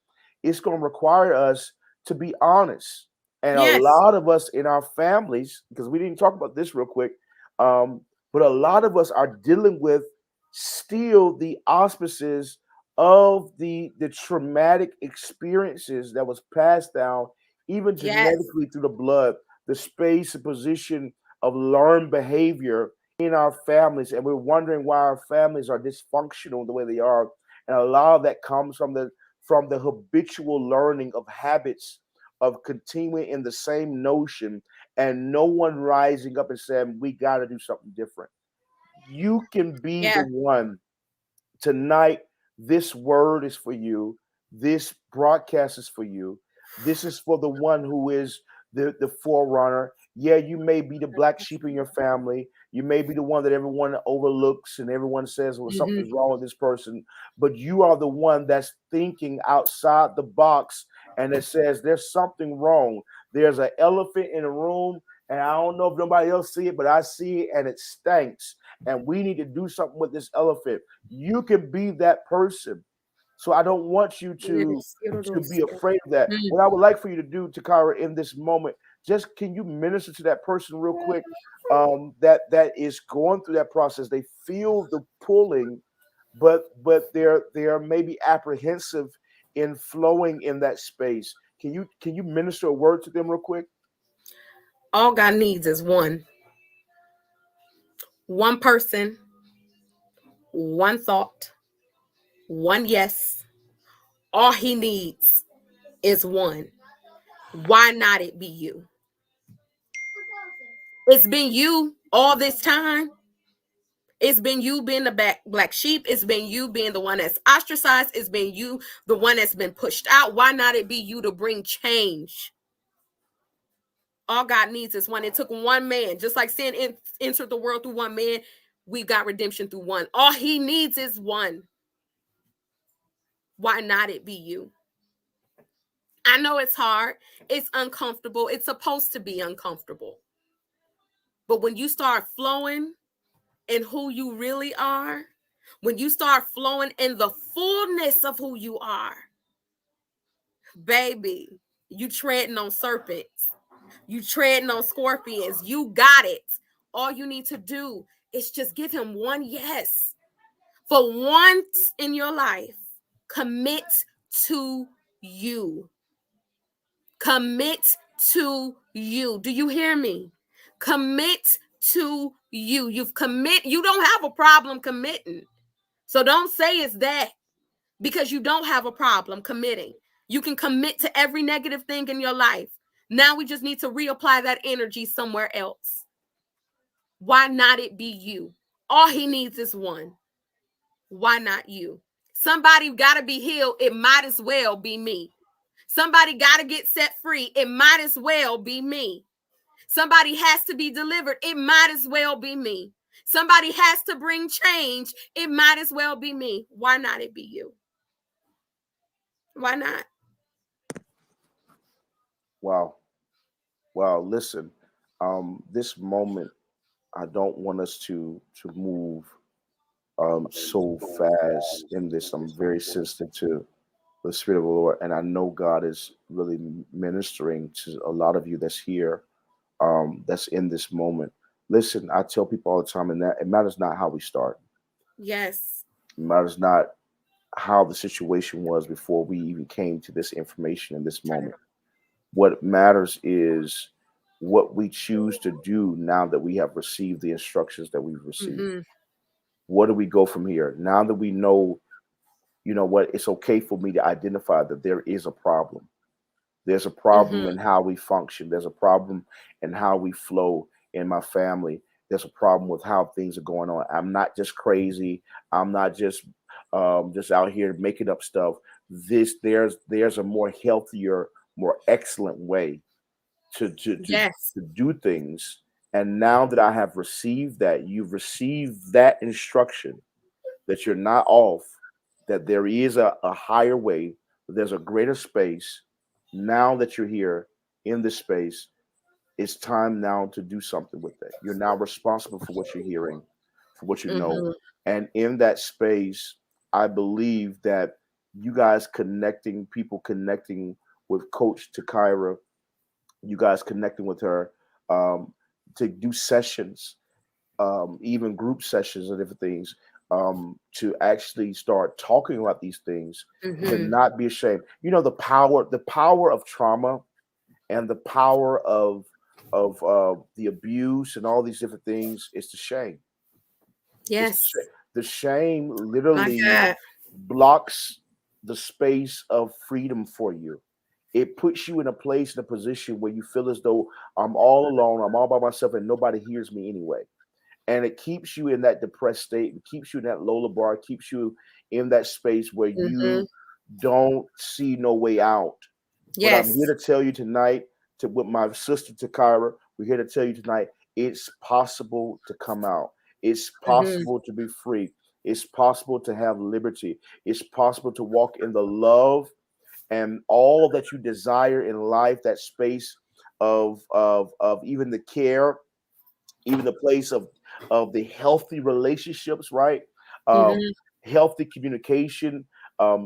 it's going to require us to be honest. And a Yes. lot of us in our families, because we didn't talk about this real quick, but a lot of us are dealing with still the auspices of the traumatic experiences that was passed down, even Yes. genetically through the blood, the space and position of learned behavior in our families, and we're wondering why our families are dysfunctional the way they are. And a lot of that comes from the habitual learning of habits of continuing in the same notion, and no one rising up and saying we got to do something different. You can be the Yeah. one tonight. This word is for you. This broadcast is for you. This is for the one who is the forerunner. Yeah, you may be the black sheep in your family. You may be the one that everyone overlooks and everyone says, well, Hmm. something's wrong with this person. But you are the one that's thinking outside the box and it says there's something wrong. There's an elephant in the room, and I don't know if nobody else see it, but I see it and it stinks. And we need to do something with this elephant. You can be that person. So I don't want you to be afraid of that. What I would like for you to do, Tahkyra, in this moment, just can you minister to that person real quick, that is going through that process. They feel the pulling, but they're maybe apprehensive in flowing in that space. Can you minister a word to them real quick? All God needs is one person, one thought, one yes. All he needs is one. Why not it be you? It's been you all this time. It's been you being the black sheep. It's been you being the one that's ostracized. It's been you, the one that's been pushed out. Why not it be you to bring change? All God needs is one. It took one man, just like sin entered the world through one man. We got redemption through one. All he needs is one. Why not it be you? I know it's hard. It's uncomfortable. It's supposed to be uncomfortable. But when you start flowing in who you really are, when you start flowing in the fullness of who you are, baby, you treading on serpents, you treading on scorpions, you got it. All you need to do is just give him one yes. For once in your life, commit to you. Commit to you. Do you hear me? Commit to you. You don't have a problem committing. So don't say it's that, because you don't have a problem committing. You can commit to every negative thing in your life. Now we just need to reapply that energy somewhere else. Why not it be you? All he needs is one. Why not you? Somebody got to be healed. It might as well be me. Somebody got to get set free. It might as well be me. Somebody has to be delivered. It might as well be me. Somebody has to bring change. It might as well be me. Why not it be you? Why not? Wow. Wow. Listen, this moment I don't want us to move so fast in this. I'm very sensitive to the Spirit of the Lord, and I know God is really ministering to a lot of you that's here, that's in this moment. Listen, I tell people all the time, and that it matters not how we start. Yes. It matters not how the situation was before we even came to this information in this moment. What matters is what we choose to do now that we have received the instructions that we've received. Mm-hmm. Where do we go from here? Now that we know, you know what, it's okay for me to identify that there is a problem. There's a problem Mm-hmm. in how we function. There's a problem in how we flow in my family. There's a problem with how things are going on. I'm not just crazy. I'm not just out here making up stuff. There's a more healthier, more excellent way Yes. to do things. And now that I have received that, you've received that instruction that you're not off, that there is a higher way, there's a greater space. Now that you're here in this space, it's time now to do something with it. You're now responsible for what you're hearing, for what you know. Mm-hmm. And in that space, I believe that you guys connecting, people connecting with Coach Tahkyra, you guys connecting with her, um, to do sessions, even group sessions and different things, to actually start talking about these things, to Mm-hmm. not be ashamed. You know, the power of trauma and the power of the abuse and all these different things is the shame. It's Yes. the shame My literally God. blocks the space of freedom for you. It puts you in a place, in a position where you feel as though I'm all alone, I'm all by myself, and nobody hears me anyway. And it keeps you in that depressed state, it keeps you in that lola bar, keeps you in that space where Mm-hmm. you don't see no way out. But I'm Yes. here to tell you tonight, to with my sister Tahkyra, we're here to tell you tonight, it's possible to come out. It's Mm-hmm. possible to be free. It's possible to have liberty. It's possible to walk in the love and all that you desire in life, that space of even the care, even the place of the healthy relationships, right? Um, Mm-hmm. Healthy communication,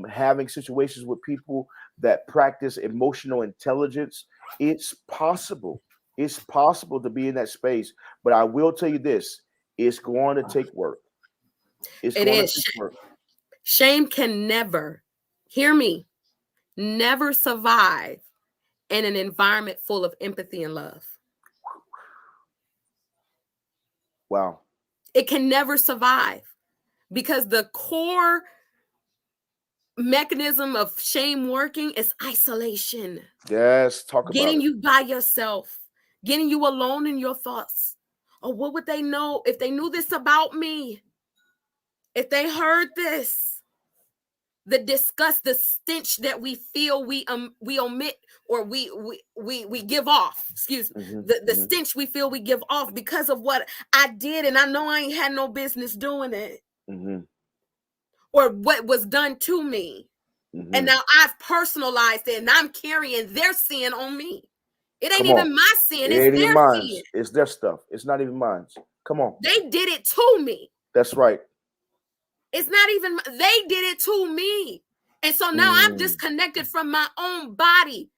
having situations with people that practice emotional intelligence. It's possible. It's possible to be in that space. But I will tell you this: it's going to take work. It's It going to is. take work. Shame can never, hear me, never survive in an environment full of empathy and love. Wow. It can never survive because the core mechanism of shame working is isolation, Yes. Talk about getting it. you by yourself, getting you alone in your thoughts. Or what would they know if they knew this about me? If they heard this? The disgust, the stench that we feel, we omit, or we give off. Excuse me. Hmm. The Hmm. stench we feel we give off because of what I did, and I know I ain't had no business doing it, Hmm. or what was done to me. And Hmm. now I've personalized it and I'm carrying their sin on me. It ain't Come on. even my sin, It it's ain't even their mine. sin. It's their stuff. It's not even mine. Come on. They did it to me. That's right. It's not even, they did it to me. And so now I'm Mm. disconnected from my own body.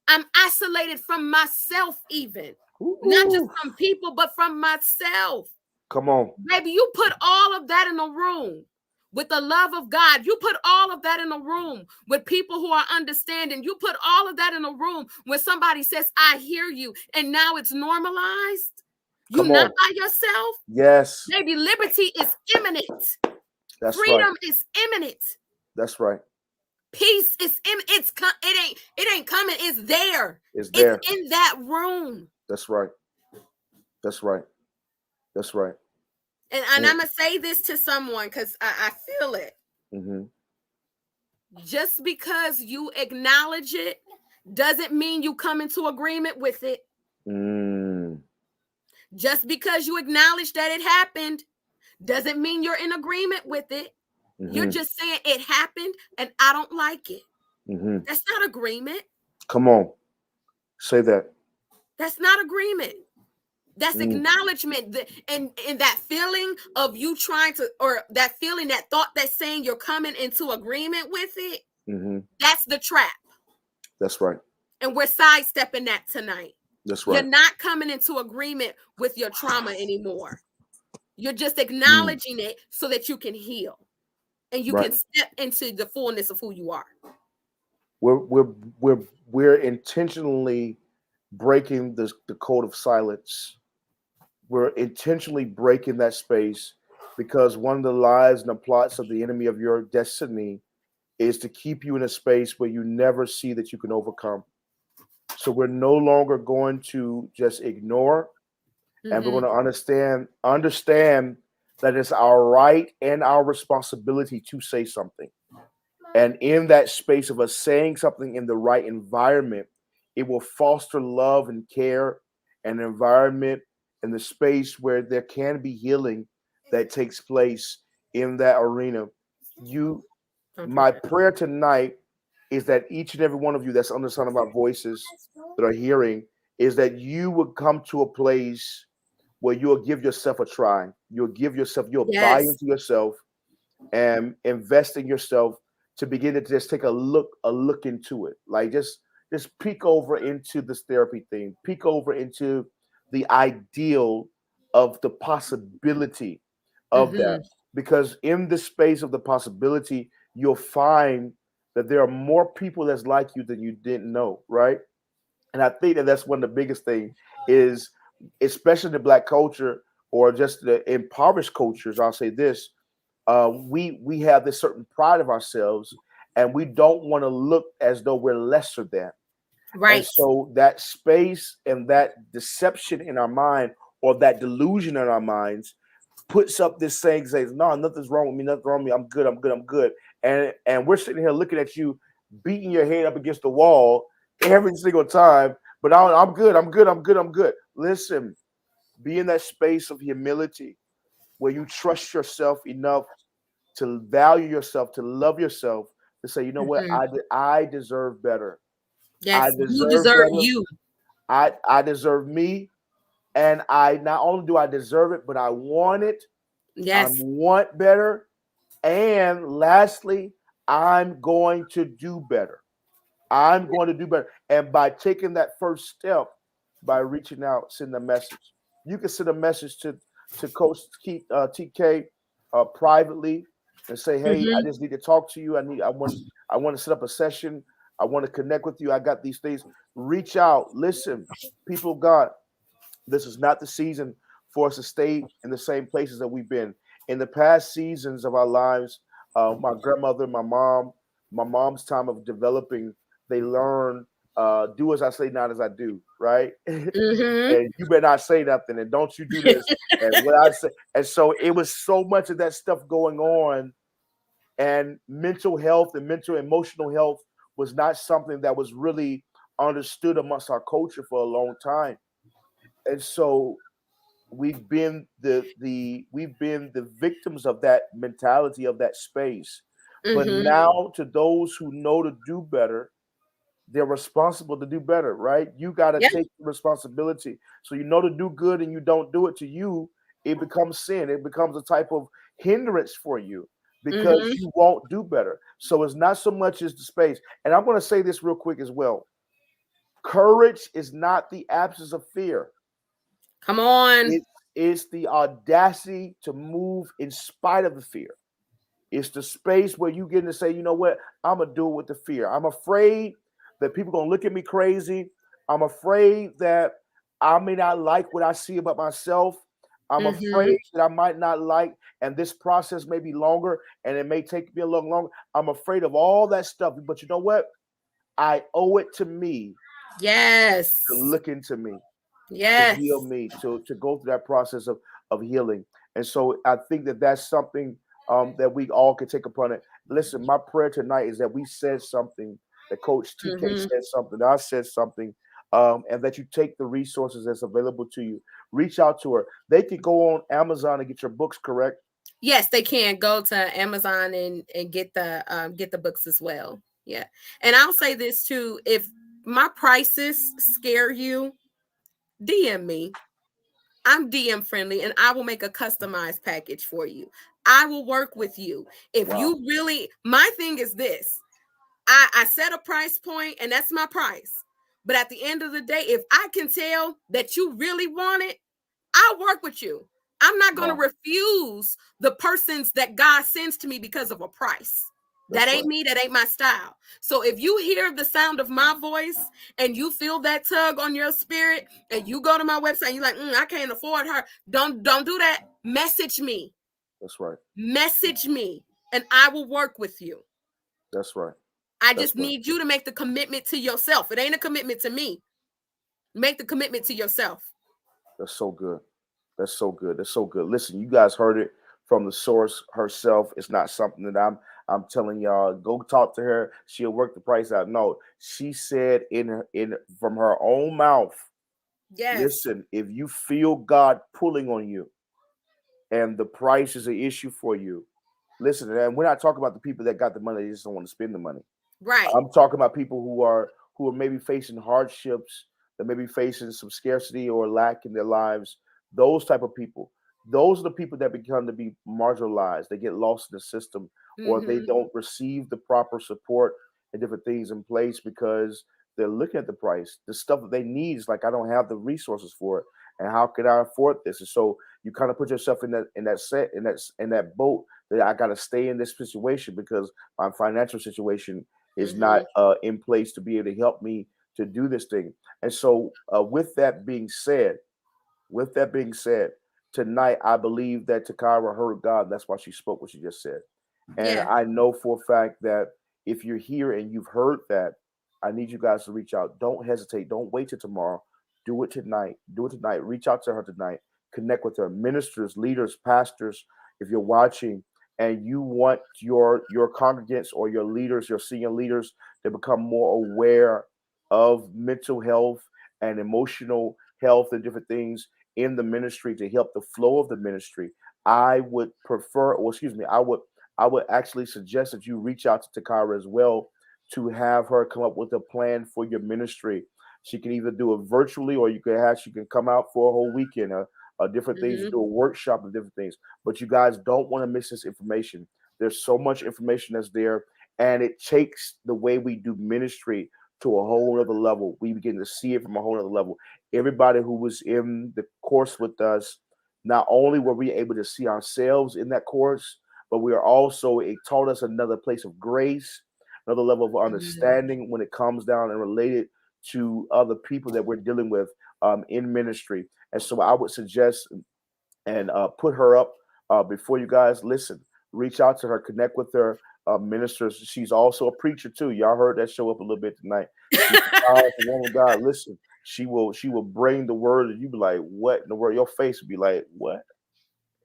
I'm isolated from myself, even. Not just Ooh. from people, but from myself. Come on. Baby, you put all of that in a room with the love of God. You put all of that in a room with people who are understanding. You put all of that in a room when somebody says, I hear you, and now it's normalized. You Come not on. by yourself. Yes. Baby, liberty is imminent. That's right. Freedom is imminent. That's right. Peace is it ain't coming. It's there. It's It's there. in that room. That's right. That's right. That's right. And I'm gonna say this to someone because I feel it. Mm-hmm. Just because you acknowledge it doesn't mean you come into agreement with it. Mm. Just because you acknowledge that it happened doesn't mean you're in agreement with it. You're Mm-hmm. just saying it happened and I don't like it. Mm-hmm. That's not agreement. Come on. Say that. That's not agreement. That's acknowledgement, and that feeling of you trying to, or that feeling, that thought that's saying you're coming into agreement with it. That's the trap. That's right. And we're sidestepping that tonight. That's right. You're not coming into agreement with your trauma anymore. You're just acknowledging it so that you can heal and you can step into the fullness of who you are. We're intentionally breaking the code of silence. We're intentionally breaking that space because one of the lies and the plots of the enemy of your destiny is to keep you in a space where you never see that you can overcome. So we're no longer going to just ignore, and we're going to understand that it's our right and our responsibility to say something. And in that space of us saying something in the right environment, it will foster love and care, and an environment in the space where there can be healing that takes place in that arena. My prayer tonight is that each and every one of you that's under the sound of our voices that are hearing is that you would come to a place where you'll give yourself a try. You'll buy into yourself and invest in yourself to begin to just take a look into it. Like just peek over into this therapy thing, peek over into the ideal of the possibility of that. Because in the space of the possibility, you'll find that there are more people that's like you than you didn't know, right? And I think that that's one of the biggest things is, especially in the Black culture or just the impoverished cultures, I'll say this, we have this certain pride of ourselves, and we don't want to look as though we're lesser than. Right. And so that space and that deception in our mind, or that delusion in our minds, puts up this saying, says, no, nothing's wrong with me, nothing wrong with me, I'm good, I'm good, I'm good. And we're sitting here looking at you, beating your head up against the wall every single time, but I'm good, I'm good, I'm good, I'm good. Listen, be in that space of humility where you trust yourself enough to value yourself, to love yourself, to say, you know what, I deserve better. Yes, you deserve better. You. I deserve me. And I not only do I deserve it, but I want it. Yes. I want better. And lastly, I'm going to do better. I'm going to do better. And by taking that first step, by reaching out, send a message. You can send a message to Coach TK privately and say, hey, I just need to talk to you. I want to set up a session. I want to connect with you. I got these things. Reach out. Listen, people of God, this is not the season for us to stay in the same places that we've been. In the past seasons of our lives, my grandmother, my mom's time of developing, they learn, do as I say, not as I do, right? And you better not say nothing, and don't you do this. And what I say, and so it was so much of that stuff going on, and mental health and mental emotional health was not something that was really understood amongst our culture for a long time. And so we've been the victims of that mentality, of that space. But now, to those who know to do better, they're responsible to do better, right? You got to take responsibility. So you know to do good and you don't do it, to you, it becomes sin. It becomes a type of hindrance for you because you won't do better. So it's not so much as the space. And I'm going to say this real quick as well. Courage is not the absence of fear. Come on. It's the audacity to move in spite of the fear. It's the space where you get to say, you know what, I'm going to do it with the fear. I'm afraid that people are going to look at me crazy. I'm afraid that I may not like what I see about myself. I'm afraid that I might not like, and this process may be longer and it may take me a little longer. I'm afraid of all that stuff. But you know what? I owe it to me. Yes. To look into me. Yes. To heal me, to go through that process of healing. And so I think that that's something that we all can take upon it. Listen, my prayer tonight is that we said something, that Coach TK said something, that I said something, and that you take the resources that's available to you. Reach out to her. They can go on Amazon and get your books, correct? Yes, they can go to Amazon and get the books as well. Yeah. And I'll say this too, if my prices scare you, DM me. I'm DM friendly and I will make a customized package for you. I will work with you. If Wow. you really, my thing is this, I set a price point and that's my price. But at the end of the day, if I can tell that you really want it, I'll work with you. I'm not going to Wow. refuse the persons that God sends to me because of a price. That That's ain't right. me. That ain't my style. So if you hear the sound of my voice and you feel that tug on your spirit and you go to my website and you're like, I can't afford her. Don't do that. Message me. That's right. Message me and I will work with you. That's right. I That's just right. need you to make the commitment to yourself. It ain't a commitment to me. Make the commitment to yourself. That's so good. That's so good. That's so good. Listen, you guys heard it from the source herself. It's not something that I'm telling y'all. Go talk to her. She'll work the price out. No, she said in from her own mouth. Yes. Listen, if you feel God pulling on you, and the price is an issue for you, listen. And we're not talking about the people that got the money; they just don't want to spend the money. Right. I'm talking about people who are maybe facing hardships, that may be facing some scarcity or lack in their lives. Those type of people. Those are the people that become to be marginalized. They get lost in the system, or they Mm-hmm. don't receive the proper support and different things in place because they're looking at the price. The stuff that they need is like, I don't have the resources for it, and how could I afford this? And so you kind of put yourself in that boat that I got to stay in this situation because my financial situation is not Mm-hmm. in place to be able to help me to do this thing. And so, with that being said, tonight I believe that Tahkyra heard God. That's why she spoke what she just said. And Yeah. I know for a fact that if you're here and you've heard that, I need you guys to reach out. Don't hesitate. Don't wait till tomorrow. Do it tonight. Do it tonight. Reach out to her tonight. Connect with her. Ministers, leaders, pastors. If you're watching and you want your congregants or your leaders, your senior leaders, to become more aware of mental health and emotional health and different things in the ministry to help the flow of the ministry, I would prefer, or excuse me, I would actually suggest that you reach out to Tahkyra as well to have her come up with a plan for your ministry. She can either do it virtually, or she can come out for a whole weekend, different things, Mm-hmm. do a workshop of different things. But you guys don't want to miss this information. There's so much information that's there, and it takes the way we do ministry to a whole other level. We begin to see it from a whole other level. Everybody who was in the course with us, not only were we able to see ourselves in that course, but we are also, it taught us another place of grace, another level of understanding when it comes down and related to other people that we're dealing with in ministry. And so I would suggest and put her up before you guys listen. Reach out to her, connect with her. Ministers. She's also a preacher too. Y'all heard that show up a little bit tonight. She's a powerful woman of God. Listen, she will bring the word, and you be like, "What in the world?" Your face would be like, "What?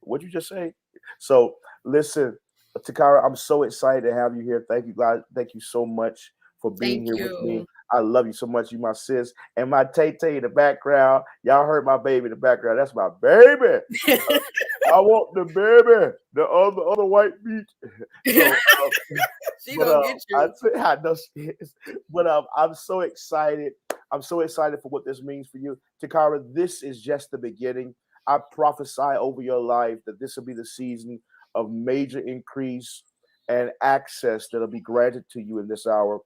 What'd you just say?" So listen, Tahkyra, I'm so excited to have you here. Thank you, guys. Thank you so much for being Thank here with me. you. I love you so much. You my sis. And my Tay Tay in the background. Y'all heard my baby in the background. That's my baby. I want the baby, the other white meat. So, She but gonna get I you. say I know she is. But I'm so excited. I'm so excited for what this means for you, Tahkyra. This is just the beginning. I prophesy over your life that this will be the season of major increase and access that'll be granted to you in this hour.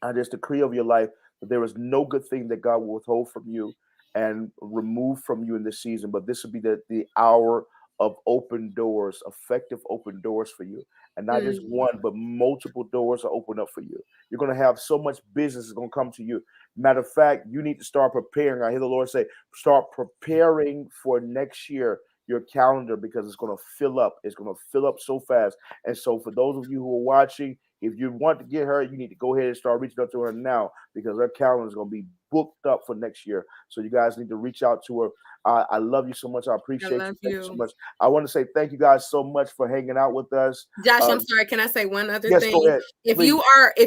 I just decree over your life that there is no good thing that God will withhold from you and remove from you in this season. But this will be the hour of open doors, effective open doors for you. And not just Mm. one, but multiple doors are open up for you. You're going to have so much business is going to come to you. Matter of fact, you need to start preparing. I hear the Lord say, start preparing for next year your calendar because it's going to fill up. It's going to fill up so fast. And so, for those of you who are watching, if you want to get her, you need to go ahead and start reaching out to her now because her calendar is going to be booked up for next year. So you guys need to reach out to her. I love you so much. I I appreciate you. love Thank you so you. much. I want to say thank you guys so much for hanging out with us. Josh, I'm Um, sorry. Can I say one other yes, go thing? ahead, If please.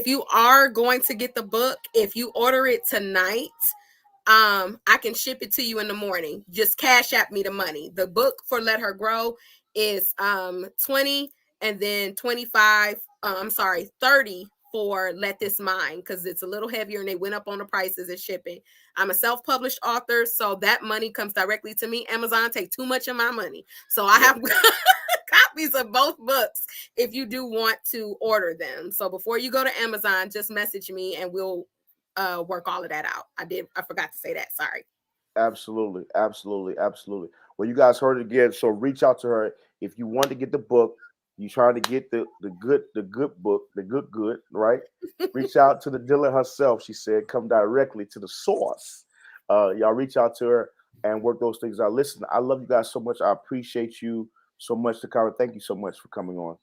you are going to get the book, if you order it tonight, I can ship it to you in the morning. Just cash app me the money. The book for Let Her Grow is 20 and then 25, I'm sorry, 30 for Let This Mine because it's a little heavier and they went up on the prices and shipping. I'm a self-published author, so that money comes directly to me. Amazon take too much of my money. So I have copies of both books if you do want to order them. So before you go to Amazon, just message me and we'll work all of that out. I forgot to say that. Sorry. Absolutely, absolutely, absolutely. Well, you guys heard it again. So reach out to her if you want to get the book. You trying to get the good book, the good, right? Reach out to the dealer herself. She said, come directly to the source. Y'all reach out to her and work those things out. Listen, I love you guys so much. I appreciate you so much, Tahkyra. Thank you so much for coming on.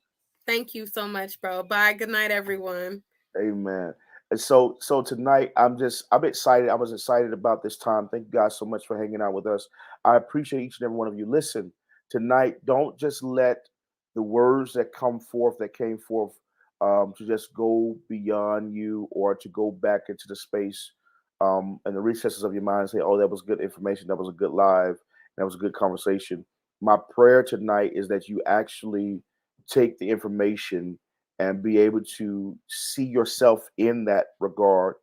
Thank you so much, bro. Bye. Good night, everyone. Amen. And so tonight I'm excited. I was excited about this time. Thank you guys so much for hanging out with us. I appreciate each and every one of you. Listen, tonight, don't just let the words that come forth that came forth to just go beyond you or to go back into the space and the recesses of your mind and say, oh, that was good information, that was a good live, that was a good conversation. My prayer tonight is that you actually take the information and be able to see yourself in that regard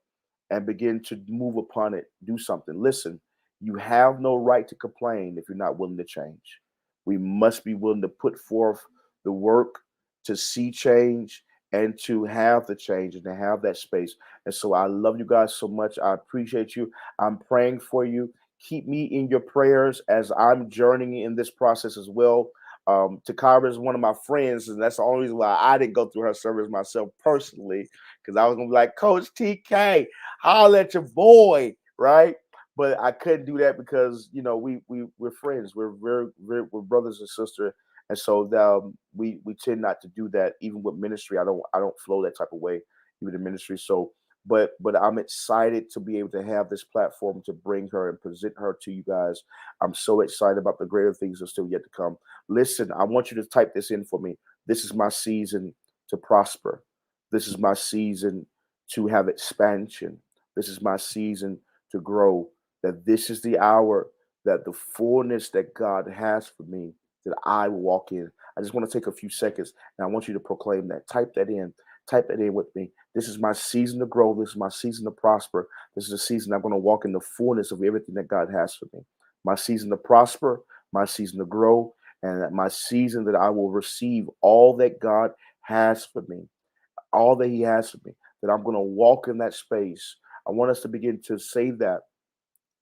and begin to move upon it, do something. Listen, you have no right to complain if you're not willing to change. We must be willing to put forth the work to see change and to have the change and to have that space. And so I love you guys so much. I appreciate you. I'm praying for you. Keep me in your prayers as I'm journeying in this process as well. Tahkyra is one of my friends, and that's the only reason why I didn't go through her service myself personally, because I was gonna be like, Coach TK, holla at your boy, right? But I couldn't do that because we're friends, we're brothers and sisters, and so we tend not to do that. Even with ministry, I don't flow that type of way, even in ministry. So, but I'm excited to be able to have this platform to bring her and present her to you guys. I'm so excited about the greater things that are still yet to come. Listen, I want you to type this in for me. This is my season to prosper. This is my season to have expansion. This is my season to grow. That this is the hour that the fullness that God has for me, that I will walk in. I just want to take a few seconds and I want you to proclaim that. Type that in. Type that in with me. This is my season to grow. This is my season to prosper. This is the season I'm going to walk in the fullness of everything that God has for me. My season to prosper, my season to grow, and my season that I will receive all that God has for me, all that He has for me, that I'm going to walk in that space. I want us to begin to say that,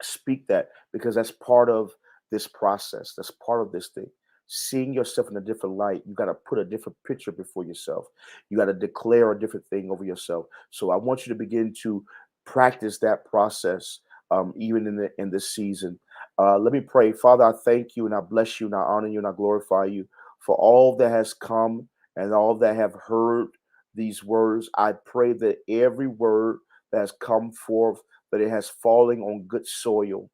speak that, because that's part of this process. That's part of this thing. Seeing yourself in a different light, you got to put a different picture before yourself. You got to declare a different thing over yourself. So I want you to begin to practice that process, even in this season. Let me pray. Father, I thank you and I bless you and I honor you and I glorify you for all that has come and all that have heard these words. I pray that every word that has come forth, that it has fallen on good soil,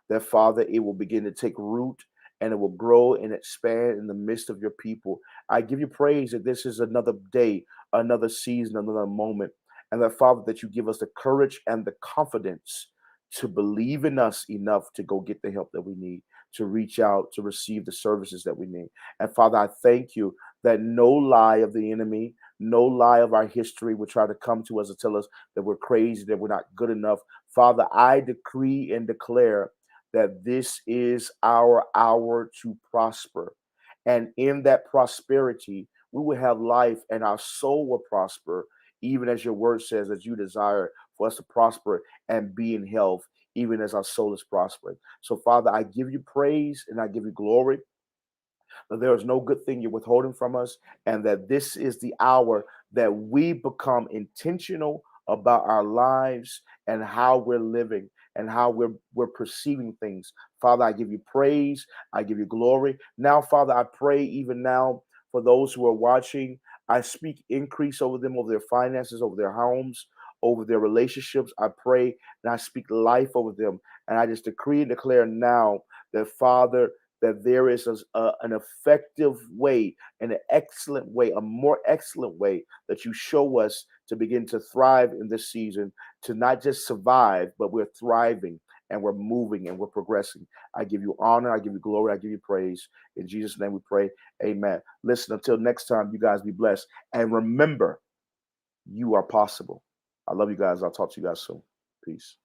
that Father, it will begin to take root and it will grow and expand in the midst of your people. I give you praise that this is another day, another season, another moment. And that Father, that you give us the courage and the confidence to believe in us enough to go get the help that we need, to reach out, to receive the services that we need. And Father, I thank you that no lie of the enemy, no lie of our history will try to come to us and tell us that we're crazy, that we're not good enough. Father, I decree and declare that this is our hour to prosper. And in that prosperity, we will have life and our soul will prosper, even as your word says, as you desire for us to prosper and be in health, even as our soul is prospering. So, Father, I give you praise and I give you glory that there is no good thing you're withholding from us, and that this is the hour that we become intentional about our lives and how we're living and how we're perceiving things. Father, I give you praise, I give you glory. Now, Father, I pray even now for those who are watching. I speak increase over them, over their finances, over their homes, over their relationships. I pray and I speak life over them. And I just decree and declare now that, Father, that there is an effective way, an excellent way, a more excellent way that you show us to begin to thrive in this season, to not just survive, but we're thriving and we're moving and we're progressing. I give you honor, I give you glory, I give you praise. In Jesus' name we pray, amen. Listen, until next time, you guys be blessed. And remember, You are possible. I love you guys. I'll talk to you guys soon. Peace.